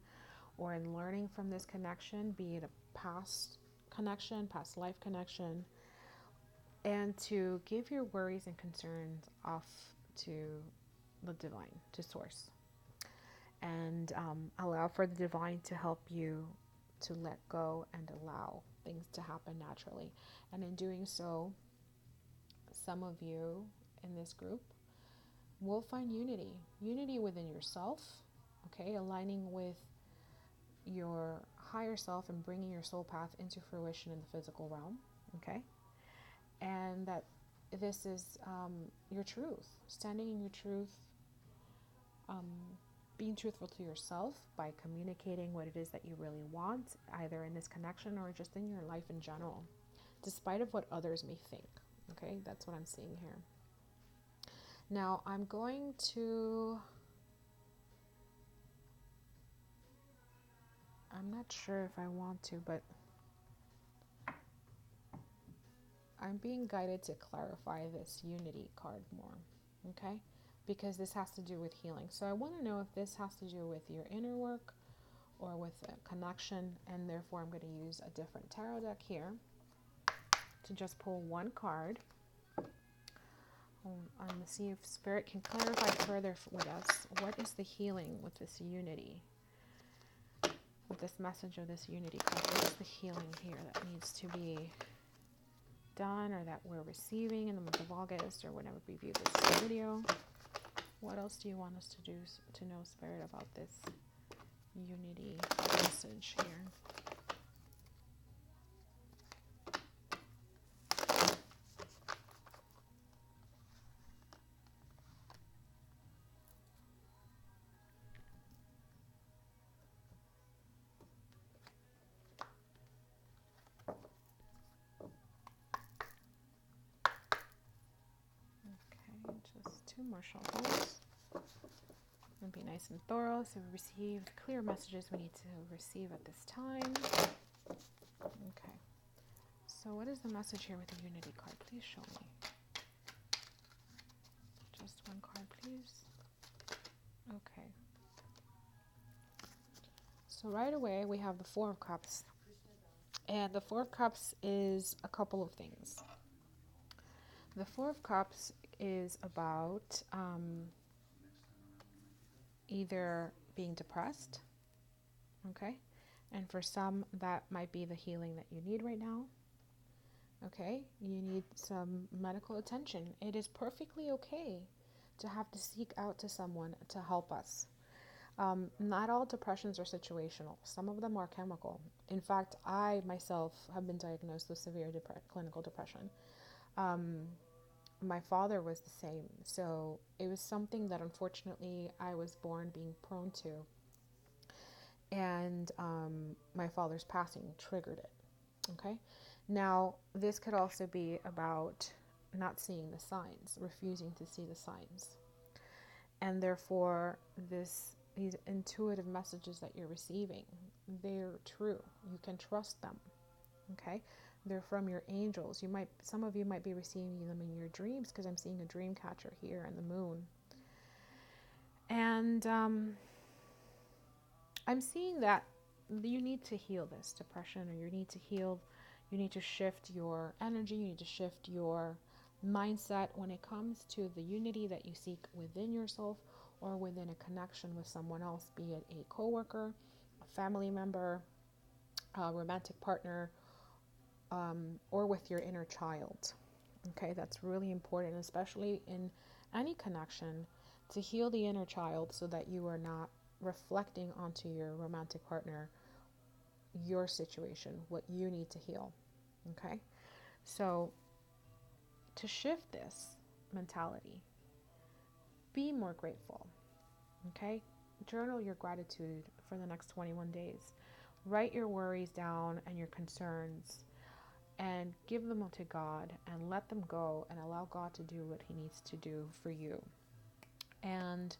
or in learning from this connection, be it a past connection, past life connection, and to give your worries and concerns off to the divine, to source, and allow for the divine to help you to let go and allow things to happen naturally. And in doing so, some of you in this group will find unity within yourself, okay, aligning with your higher self and bringing your soul path into fruition in the physical realm, okay? And that this is your truth, standing in your truth, being truthful to yourself by communicating what it is that you really want, either in this connection or just in your life in general, despite of what others may think. Okay, that's what I'm seeing here. Now I'm going to, I'm not sure if I want to, but I'm being guided to clarify this unity card more, okay? Because this has to do with healing. So I want to know if this has to do with your inner work or with a connection, and therefore I'm going to use a different tarot deck here to just pull one card. I'm going to see if Spirit can clarify further with us. What is the healing with this unity? With this message of this unity card, what is the healing here that needs to be done, or that we're receiving in the month of August, or whenever we view this video? What else do you want us to do to know, Spirit, about this unity message here? Okay, just two more shuffles. And be nice and thorough, so we receive the clear messages we need to receive at this time. Okay. So what is the message here with the unity card? Please show me. Just one card, please. Okay. So right away we have the Four of Cups. And the Four of Cups is a couple of things. The Four of Cups is about either being depressed, okay? And for some, that might be the healing that you need right now. Okay, you need some medical attention. It is perfectly okay to have to seek out to someone to help us. Not all depressions are situational. Some of them are chemical. In fact, I myself have been diagnosed with severe clinical depression. My father was the same. So it was something that unfortunately I was born being prone to. and my father's passing triggered it. Okay. Now, this could also be about not seeing the signs, refusing to see the signs. And therefore, these intuitive messages that you're receiving, they're true. You can trust them. Okay? They're from your angels. Some of you might be receiving them in your dreams, because I'm seeing a dream catcher here and the moon. And I'm seeing that you need to heal this depression, or you need to shift your energy, you need to shift your mindset when it comes to the unity that you seek within yourself or within a connection with someone else, be it a coworker, a family member, a romantic partner, or with your inner child. Okay, that's really important, especially in any connection, to heal the inner child so that you are not reflecting onto your romantic partner your situation, what you need to heal. Okay, so to shift this mentality, be more grateful. Okay, journal your gratitude for the next 21 days. Write your worries down and your concerns and give them to God and let them go and allow God to do what He needs to do for you. And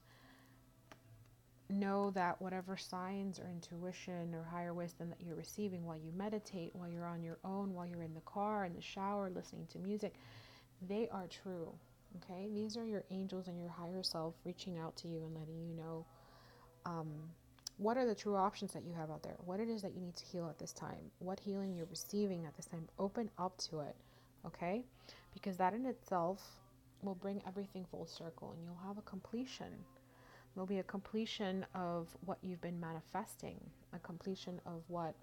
know that whatever signs or intuition or higher wisdom that you're receiving while you meditate, while you're on your own, while you're in the car, in the shower, listening to music, they are true. Okay? These are your angels and your higher self reaching out to you and letting you know what are the true options that you have out there, what it is that you need to heal at this time, what healing you're receiving at this time. Open up to it, okay? Because that in itself will bring everything full circle, and you'll have a completion. There'll be a completion of what you've been manifesting, a completion of what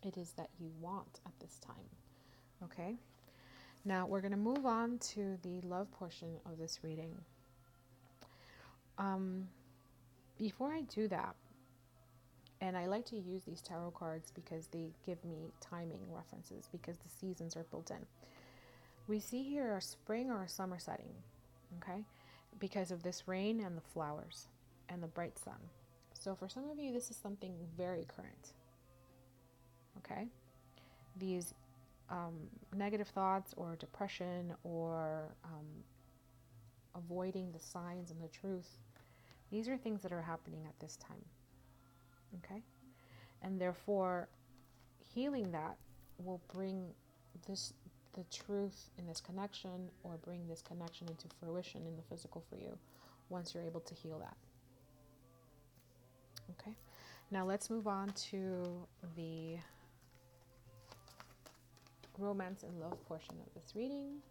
it is that you want at this time, okay? Now we're going to move on to the love portion of this reading. Before I do that, and I like to use these tarot cards because they give me timing references, because the seasons are built in. We see here a spring or a summer setting, okay? Because of this rain and the flowers and the bright sun. So for some of you, this is something very current, okay? These negative thoughts or depression or avoiding the signs and the truth, these are things that are happening at this time. Okay, and therefore healing that will bring the truth in this connection, or bring this connection into fruition in the physical for you once you're able to heal that. Okay, now let's move on to the romance and love portion of this reading.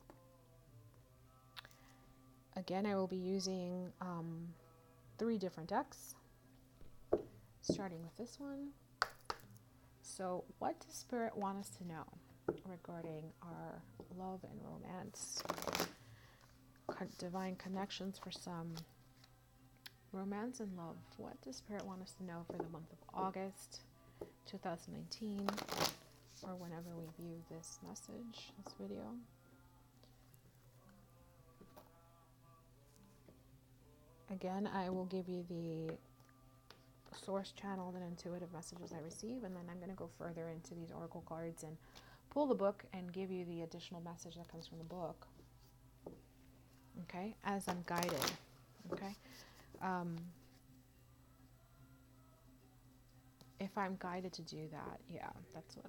Again, I will be using 3 different decks, starting with this one. So what does Spirit want us to know regarding our love and romance? Divine connections for some, romance and love. What does Spirit want us to know for the month of August 2019, or whenever we view this message, this video? Again, I will give you the source channeled and intuitive messages I receive, and then I'm going to go further into these oracle cards and pull the book and give you the additional message that comes from the book, okay, as I'm guided. Okay, if I'm guided to do that, yeah, that's what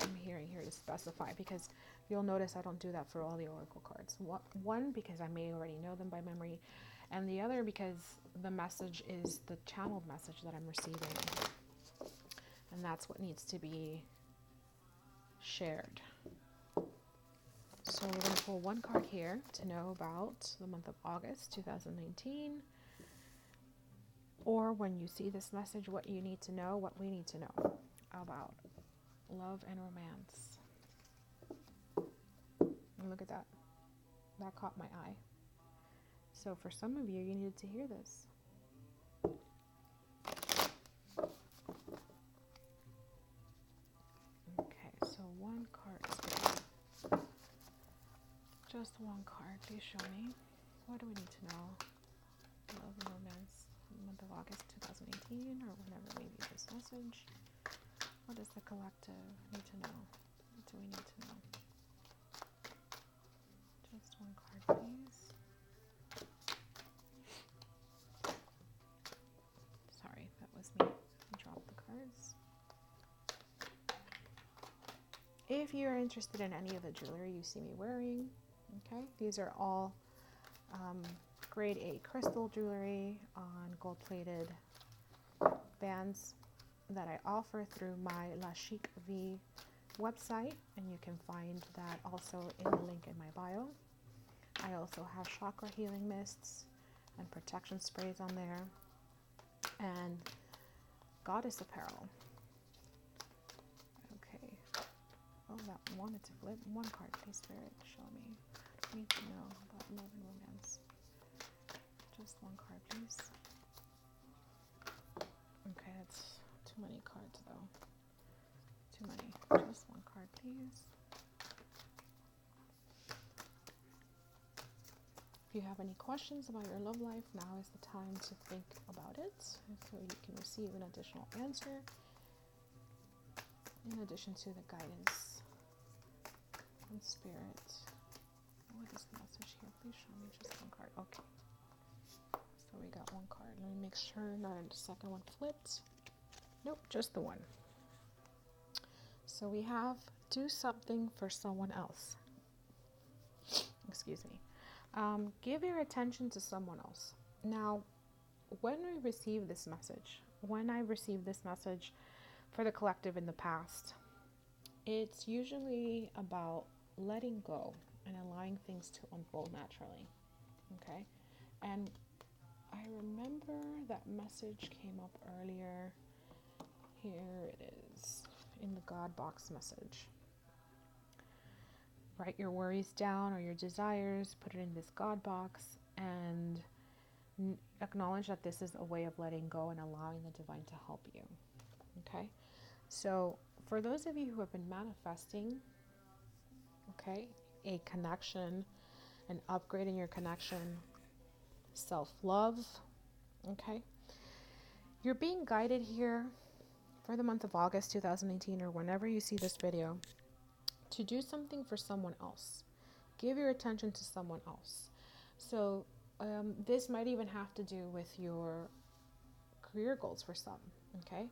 I'm hearing here to specify, because you'll notice I don't do that for all the oracle cards. One, because I may already know them by memory, and the other because the message is the channeled message that I'm receiving, and that's what needs to be shared. So we're going to pull one card here to know about the month of August 2019, or when you see this message, what you need to know, what we need to know about love and romance. And look at that. That caught my eye. So for some of you, you needed to hear this. Okay, so one card. Just one card. Please show me. What do we need to know? Love and romance, month of August 2018. 2019 or whenever we view this message. What does the collective need to know? What do we need to know? Just one card, please. Sorry, that was me. I dropped the cards. If you're interested in any of the jewelry you see me wearing, okay, these are all grade A crystal jewelry on gold-plated bands that I offer through my La Chic V website, and you can find that also in the link in my bio. I also have chakra healing mists and protection sprays on there, and goddess apparel. Okay. Oh, that wanted to flip. One card, please, Spirit. Show me. I need to know about love and romance. Just one card, please. Okay, that's too many cards, though. Too many. Just one card, please. If you have any questions about your love life, now is the time to think about it, so you can receive an additional answer in addition to the guidance from Spirit. What is the message here? Please show me just one card. Okay. So we got one card. Let me make sure not the second one flipped. Nope, just the one. So we have do something for someone else. Excuse me. Give your attention to someone else. Now, when we receive this message, when I received this message for the collective in the past, it's usually about letting go and allowing things to unfold naturally. Okay? And I remember that message came up earlier. Here it is in the God box message. Write your worries down or your desires, put it in this God box, and acknowledge that this is a way of letting go and allowing the divine to help you. Okay? So for those of you who have been manifesting, okay, a connection, an upgrade in your connection, self-love, okay, you're being guided here for the month of August 2018 or whenever you see this video to do something for someone else. Give your attention to someone else. So this might even have to do with your career goals for some, okay?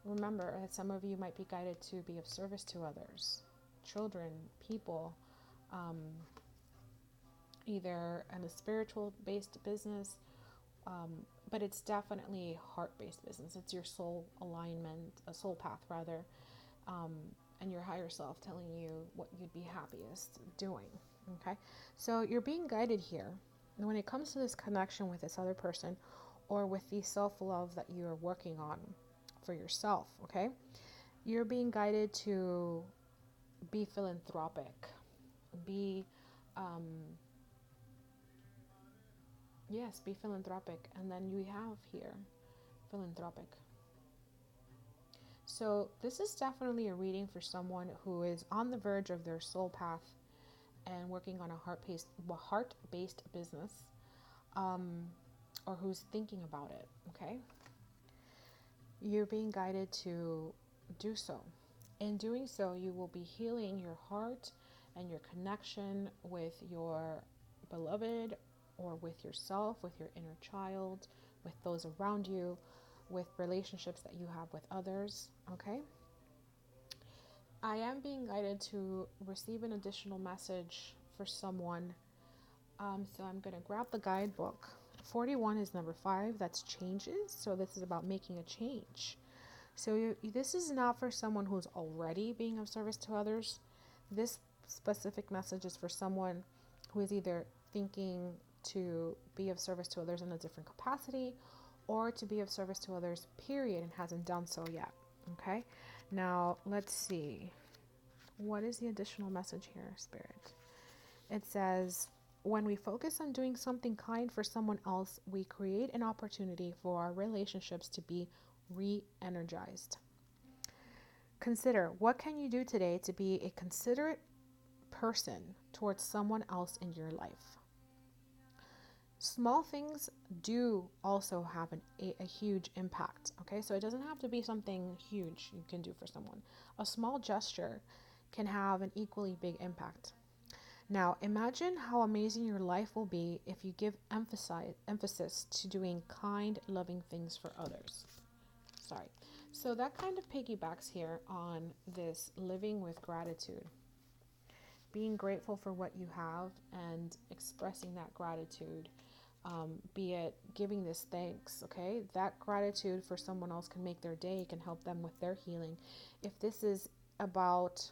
Remember that some of you might be guided to be of service to others, children, people, either in a spiritual-based business, but it's definitely a heart-based business. It's your soul alignment, a soul path rather, and your higher self telling you what you'd be happiest doing, okay? So you're being guided here. And when it comes to this connection with this other person or with the self-love that you're working on for yourself, okay? You're being guided to be philanthropic, be philanthropic. And then you have here philanthropic. So this is definitely a reading for someone who is on the verge of their soul path and working on a heart-based business, or who's thinking about it, okay? You're being guided to do so. In doing so, you will be healing your heart and your connection with your beloved or with yourself, with your inner child, with those around you, with relationships that you have with others, okay? I am being guided to receive an additional message for someone. So I'm going to grab the guidebook. 41 is number 5. That's changes. So this is about making a change. So this is not for someone who's already being of service to others. This specific message is for someone who is either thinking to be of service to others in a different capacity, or to be of service to others, period, and hasn't done so yet. Okay? Now, let's see. What is the additional message here, Spirit? It says, when we focus on doing something kind for someone else, we create an opportunity for our relationships to be re-energized. Consider, what can you do today to be a considerate person towards someone else in your life? Small things do also have a huge impact. Okay, so it doesn't have to be something huge you can do for someone. A small gesture can have an equally big impact. Now, imagine how amazing your life will be if you give emphasis to doing kind, loving things for others. Sorry. So that kind of piggybacks here on this living with gratitude. Being grateful for what you have and expressing that gratitude, be it giving this thanks, okay? That gratitude for someone else can make their day, can help them with their healing. If this is about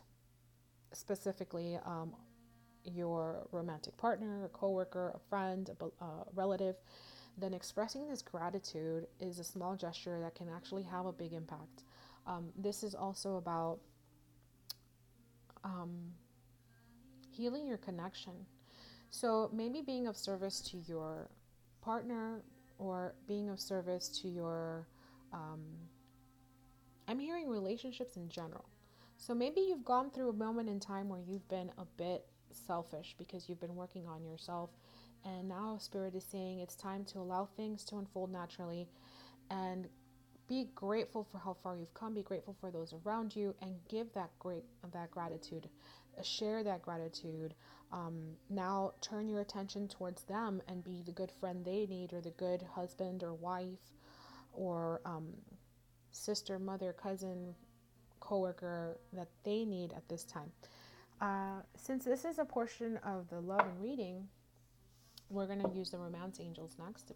specifically your romantic partner, a coworker, a friend, a relative, then expressing this gratitude is a small gesture that can actually have a big impact. This is also about healing your connection. So maybe being of service to your partner or being of service to your, I'm hearing relationships in general. So maybe you've gone through a moment in time where you've been a bit selfish because you've been working on yourself, and now Spirit is saying it's time to allow things to unfold naturally and be grateful for how far you've come, be grateful for those around you, and give that gratitude, share that gratitude. Now turn your attention towards them and be the good friend they need, or the good husband or wife, or sister, mother, cousin, coworker that they need at this time. Since this is a portion of the love and reading, we're going to use the romance angels next to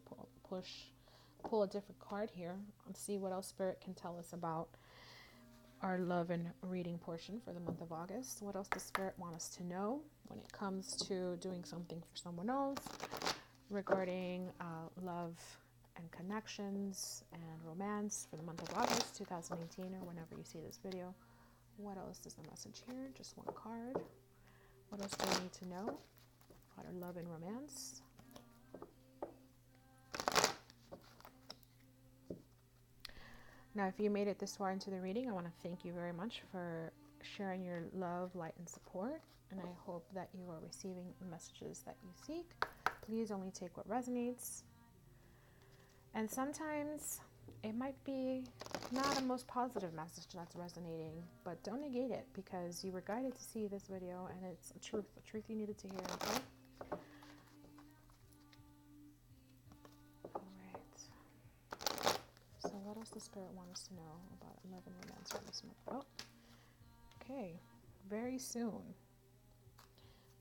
pull a different card here and see what else Spirit can tell us about our love and reading portion for the month of August. What else does Spirit want us to know when it comes to doing something for someone else regarding love and connections and romance for the month of August 2018, or whenever you see this video? What else is the message here? Just one card. What else do we need to know about our love and romance? Now, if you made it this far into the reading, I want to thank you very much for sharing your love, light, and support. And I hope that you are receiving the messages that you seek. Please only take what resonates. And sometimes it might be not a most positive message that's resonating, but don't negate it, because you were guided to see this video and it's a truth you needed to hear, okay? Alright. So what else does Spirit want us to know about love and romance for this month? Oh, okay. Very soon.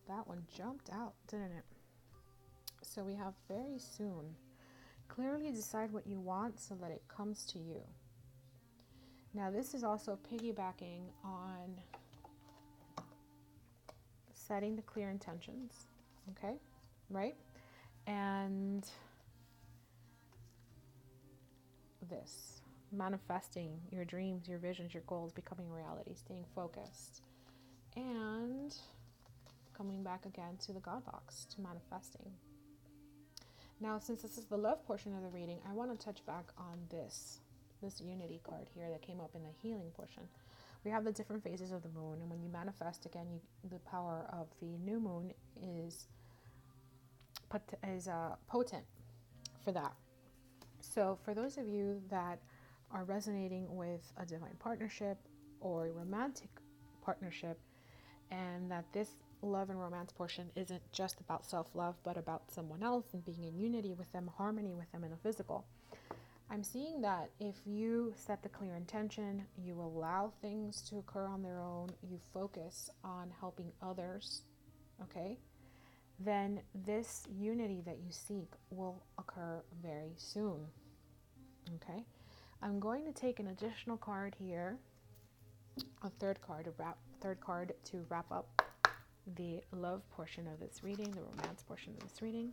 That one jumped out, didn't it? So we have very soon. Clearly decide what you want so that it comes to you. Now, this is also piggybacking on setting the clear intentions, okay? Right? And this, manifesting your dreams, your visions, your goals, becoming reality, staying focused, and coming back again to the God box, to manifesting. Now, since this is the love portion of the reading, I want to touch back on this unity card here that came up in the healing portion. We have the different phases of the moon, and when you manifest again, the power of the new moon is potent for that. So for those of you that are resonating with a divine partnership or a romantic partnership, and that this love and romance portion isn't just about self-love, but about someone else and being in unity with them, harmony with them in a physical, I'm seeing that if you set the clear intention, you allow things to occur on their own, you focus on helping others, okay, then this unity that you seek will occur very soon, okay? I'm going to take an additional card here, a third card to wrap up the love portion of this reading, the romance portion of this reading,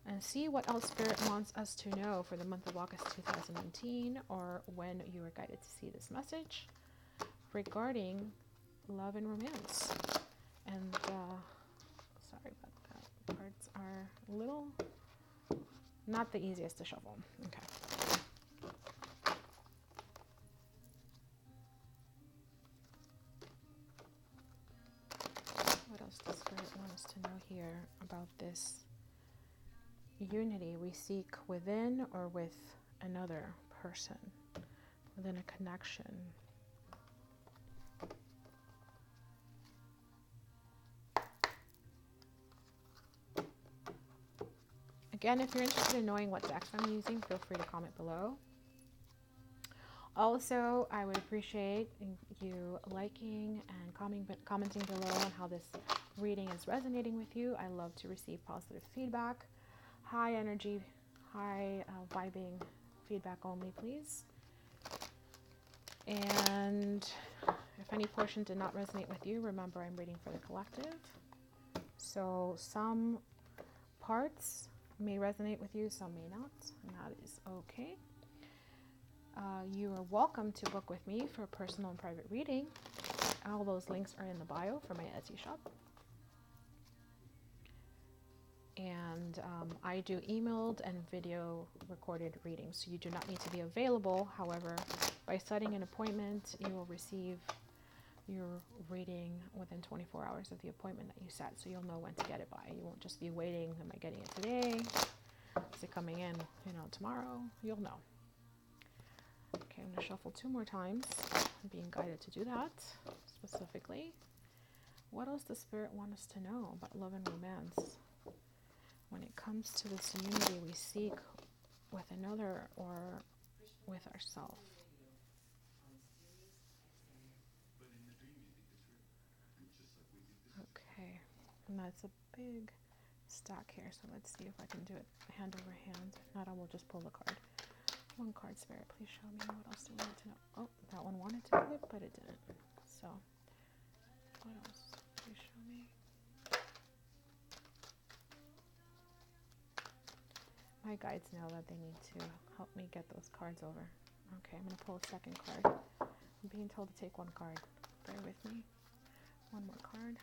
and see what else Spirit wants us to know for the month of August 2019, or when you were guided to see this message regarding love and romance. And sorry about that. Cards are a little not the easiest to shuffle. Okay. What else does Spirit want us to know here about this unity we seek within or with another person, within a connection. Again, if you're interested in knowing what decks I'm using, feel free to comment below. Also, I would appreciate you liking and commenting below on how this reading is resonating with you. I love to receive positive feedback. High energy, high vibing feedback only, please. And if any portion did not resonate with you, remember I'm reading for the collective. So some parts may resonate with you, some may not, and that is okay. You are welcome to book with me for a personal and private reading. All those links are in the bio for my Etsy shop. And I do emailed and video recorded readings, so you do not need to be available. However, by setting an appointment, you will receive your reading within 24 hours of the appointment that you set, so you'll know when to get it by. You won't just be waiting, am I getting it today? Is it coming in, tomorrow? You'll know. Okay, I'm going to shuffle 2 more times. I'm being guided to do that specifically. What else does Spirit want us to know about love and romance when it comes to this unity we seek with another or with ourselves? Okay, and that's a big stack here, so let's see if I can do it hand over hand. If not, I will just pull the card. One card, Spirit, please show me what else do we need to know. Oh, that one wanted to flip, but it didn't. So, what else? Please show me. My guides know that they need to help me get those cards over. Okay, I'm going to pull a second card. I'm being told to take one card. Bear with me. One more card.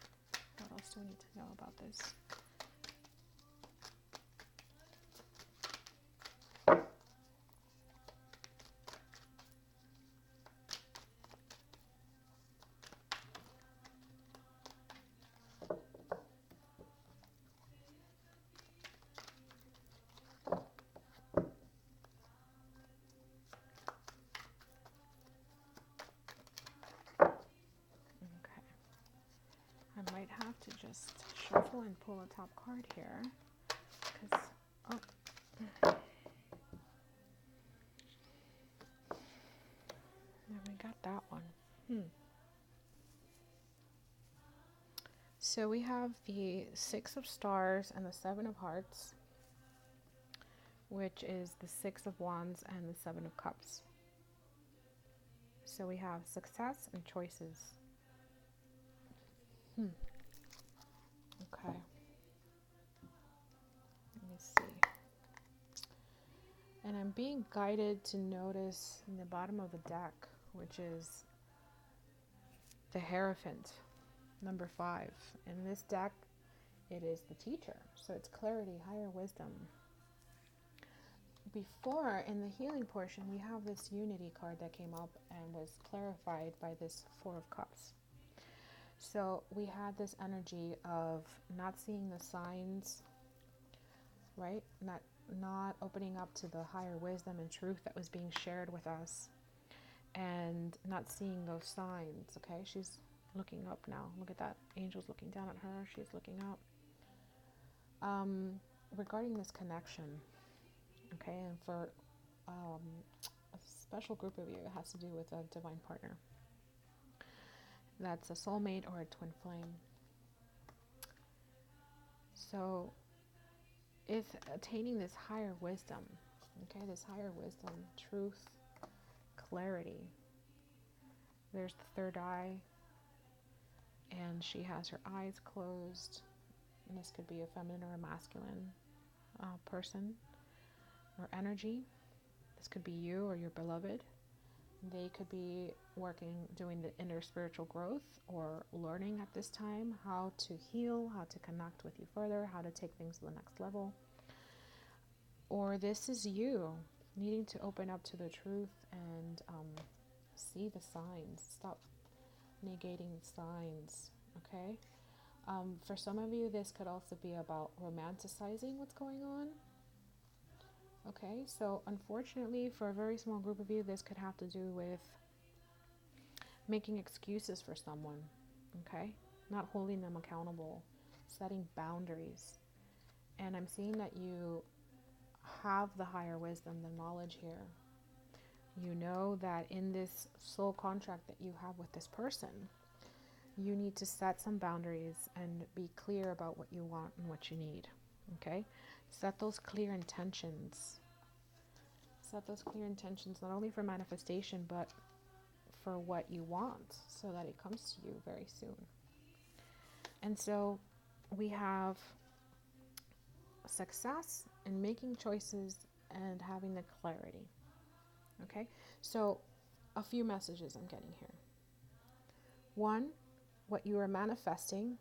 What else do we need to know about this? I might have to just shuffle and pull a top card here, because, yeah, we got that one. So we have the 6 of Stars and the 7 of Hearts, which is the 6 of Wands and the 7 of Cups. So we have success and choices. Okay. Let me see. And I'm being guided to notice in the bottom of the deck, which is the Hierophant, number 5. In this deck, it is the teacher. So it's clarity, higher wisdom. Before, in the healing portion, we have this unity card that came up and was clarified by this 4 of Cups. So we had this energy of not seeing the signs, right? Not opening up to the higher wisdom and truth that was being shared with us, and not seeing those signs. Okay, she's looking up now. Look at that. Angel's looking down at her. She's looking up. Regarding this connection, okay, and for a special group of you, it has to do with a divine partner. That's a soulmate or a twin flame. So it's attaining this higher wisdom, okay, this higher wisdom, truth, clarity. There's the third eye, and she has her eyes closed, and this could be a feminine or a masculine person or energy. This could be you or your beloved. They could be doing the inner spiritual growth, or learning at this time how to heal, how to connect with you further, how to take things to the next level. Or this is you needing to open up to the truth and see the signs. Stop negating signs, okay? For some of you, this could also be about romanticizing what's going on, Okay, so unfortunately, for a very small group of you, this could have to do with making excuses for someone, okay? Not holding them accountable, setting boundaries. And I'm seeing that you have the higher wisdom, the knowledge here. You know that in this soul contract that you have with this person, you need to set some boundaries and be clear about what you want and what you need, okay? Set those clear intentions. Set those clear intentions not only for manifestation, but for what you want so that it comes to you very soon. And so we have success in making choices and having the clarity. Okay, so a few messages I'm getting here. One, what you are manifesting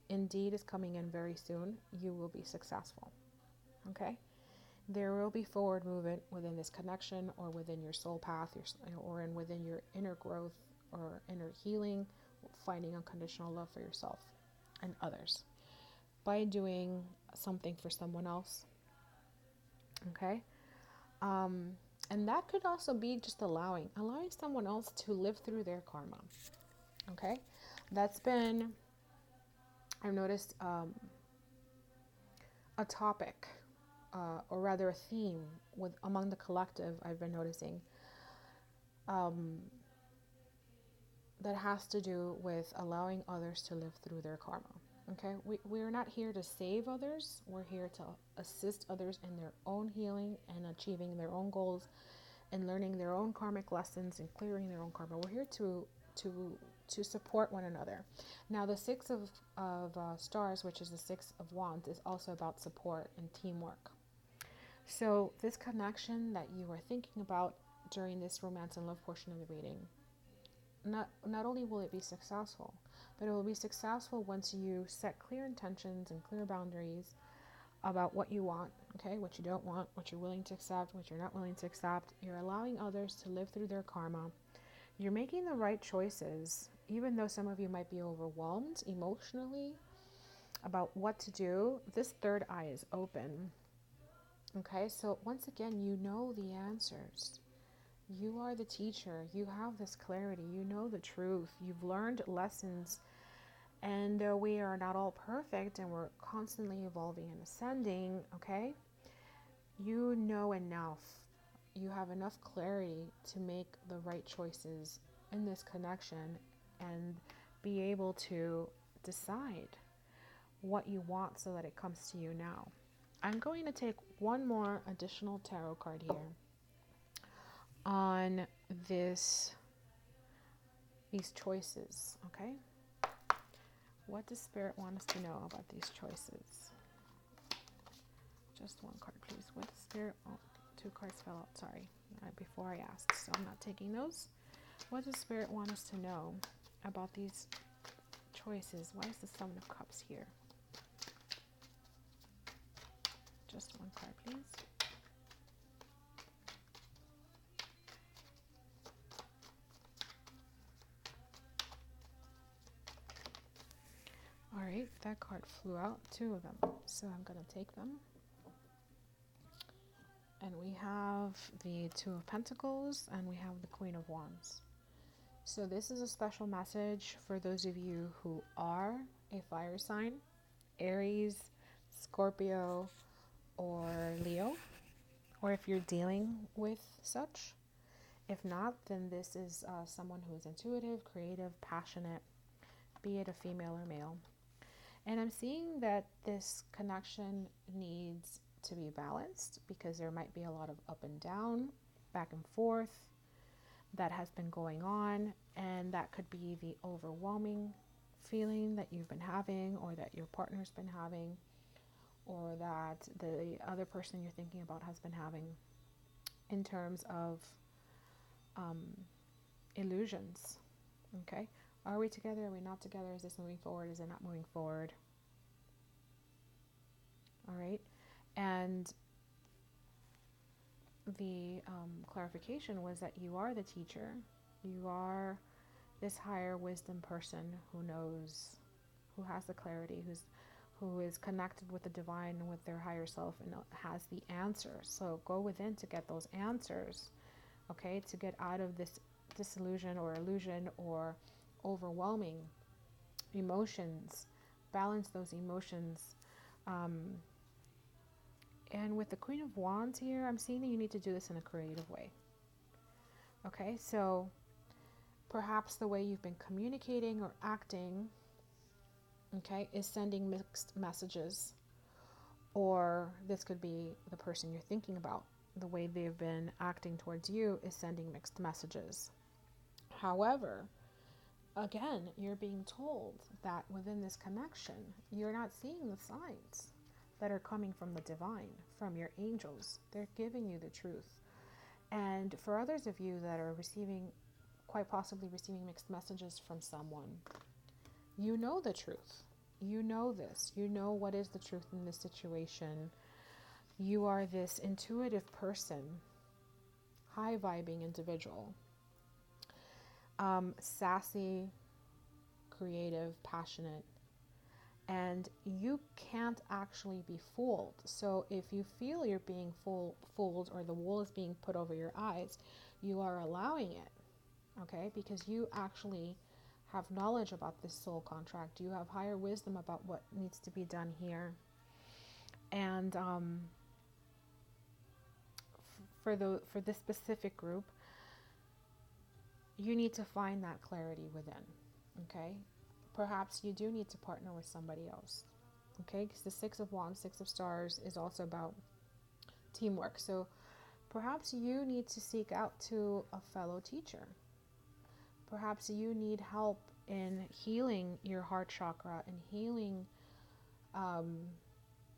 indeed is coming in very soon. You will be successful. Okay, there will be forward movement within this connection or within your soul path or within your inner growth or inner healing, finding unconditional love for yourself and others by doing something for someone else. Okay, and that could also be just allowing someone else to live through their karma. Okay, that's been, I've noticed, a topic, or rather a theme among the collective. I've been noticing that has to do with allowing others to live through their karma. Okay, we're not here to save others. We're here to assist others in their own healing and achieving their own goals and learning their own karmic lessons and clearing their own karma. We're here to support one another. Now, the Six of Stars, which is the Six of Wands, is also about support and teamwork. So this connection that you are thinking about during this romance and love portion of the reading, not only will it be successful, but it will be successful once you set clear intentions and clear boundaries about what you want, okay, what you don't want, what you're willing to accept, what you're not willing to accept. You're allowing others to live through their karma. You're making the right choices, even though some of you might be overwhelmed emotionally about what to do. This third eye is open. Okay, so once again, you know the answers. You are the teacher. You have this clarity. You know the truth. You've learned lessons. And we are not all perfect, and we're constantly evolving and ascending, okay? You know enough. You have enough clarity to make the right choices in this connection and be able to decide what you want so that it comes to you now. I'm going to take one more additional tarot card here on these choices, okay? What does Spirit want us to know about these choices? Just one card, please. What does Spirit... Oh, two cards fell out, sorry. Before I asked, so I'm not taking those. What does Spirit want us to know about these choices? Why is the Seven of Cups here? Just one card, please. All right, that card flew out, two of them. So I'm going to take them. And we have the Two of Pentacles and we have the Queen of Wands. So this is a special message for those of you who are a fire sign, Aries, Scorpio, or Leo, or if you're dealing with such. If not, then this is someone who is intuitive, creative, passionate, be it a female or male. And I'm seeing that this connection needs to be balanced because there might be a lot of up and down, back and forth that has been going on, and that could be the overwhelming feeling that you've been having or that your partner's been having or that the other person you're thinking about has been having in terms of illusions. Okay, are we together? Are we not together? Is this moving forward? Is it not moving forward? All right, and the clarification was that you are the teacher. You are this higher wisdom person who knows, who has the clarity, who is connected with the divine and with their higher self and has the answers. So go within to get those answers, okay, to get out of this disillusion or illusion or overwhelming emotions, balance those emotions. And with the Queen of Wands here, I'm seeing that you need to do this in a creative way. Okay, so perhaps the way you've been communicating or acting, okay, is sending mixed messages. Or this could be the person you're thinking about. The way they've been acting towards you is sending mixed messages. However, again, you're being told that within this connection, you're not seeing the signs that are coming from the divine, from your angels. They're giving you the truth. And for others of you that are receiving, quite possibly receiving mixed messages from someone, you know the truth. You know this. You know what is the truth in this situation. You are this intuitive person, high vibing individual, sassy, creative, passionate, and you can't actually be fooled. So if you feel you're being fooled or the wool is being put over your eyes, you are allowing it, okay? Because you actually have knowledge about this soul contract. You have higher wisdom about what needs to be done here. And for this specific group, you need to find that clarity within, okay? Perhaps you do need to partner with somebody else, okay? Because the Six of Wands, Six of Stars is also about teamwork. So perhaps you need to seek out to a fellow teacher. Perhaps you need help in healing your heart chakra and healing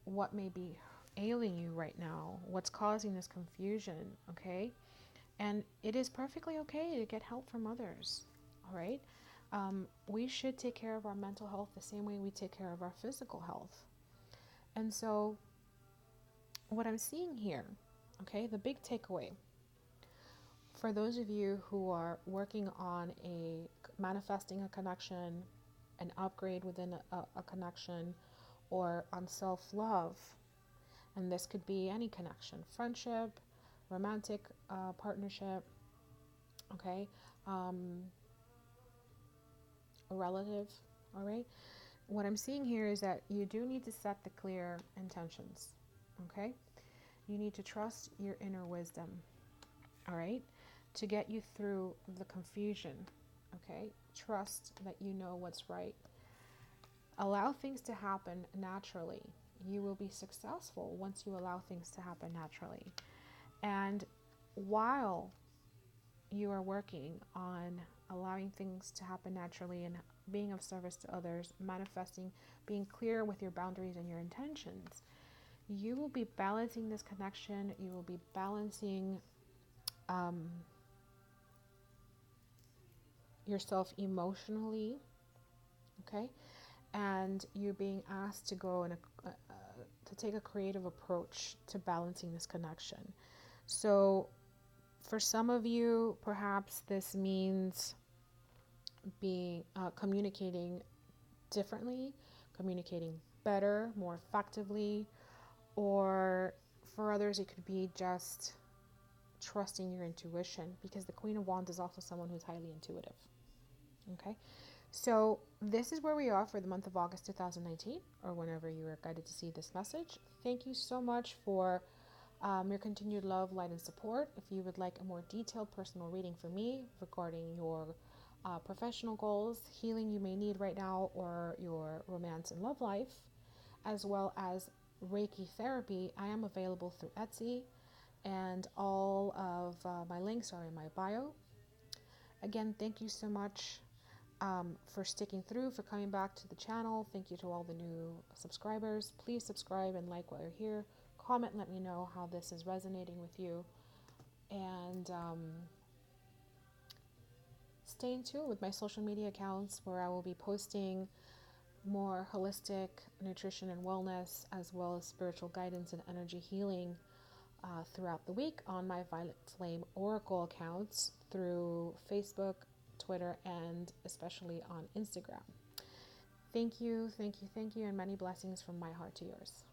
what may be ailing you right now, what's causing this confusion, okay? And it is perfectly okay to get help from others, all right? We should take care of our mental health the same way we take care of our physical health. And so what I'm seeing here, okay, the big takeaway, for those of you who are working on manifesting a connection, an upgrade within a connection, or on self-love, and this could be any connection, friendship, romantic partnership, okay, a relative, all right? What I'm seeing here is that you do need to set the clear intentions, okay? You need to trust your inner wisdom, all right, to get you through the confusion, okay? Trust that you know what's right. Allow things to happen naturally. You will be successful once you allow things to happen naturally. And while you are working on allowing things to happen naturally and being of service to others, manifesting, being clear with your boundaries and your intentions, you will be balancing this connection. You will be balancing yourself emotionally, okay? And you're being asked to go and to take a creative approach to balancing this connection. So for some of you, perhaps this means communicating differently, communicating better, more effectively, or for others it could be just trusting your intuition, because the Queen of Wands is also someone who's highly intuitive. Okay, so this is where we are for the month of August 2019, or whenever you are guided to see this message. Thank you so much for your continued love, light, and support. If you would like a more detailed personal reading from me regarding your professional goals, healing you may need right now, or your romance and love life, as well as Reiki therapy, I am available through Etsy, and all of my links are in my bio. Again, thank you so much for sticking through, for coming back to the channel. Thank you to all the new subscribers. Please subscribe and like while you're here. Comment and let me know how this is resonating with you. And stay in tune with my social media accounts, where I will be posting more holistic nutrition and wellness, as well as spiritual guidance and energy healing throughout the week on my Violet Flame Oracle accounts through Facebook, Twitter, and especially on Instagram. Thank you, thank you, thank you, and many blessings from my heart to yours.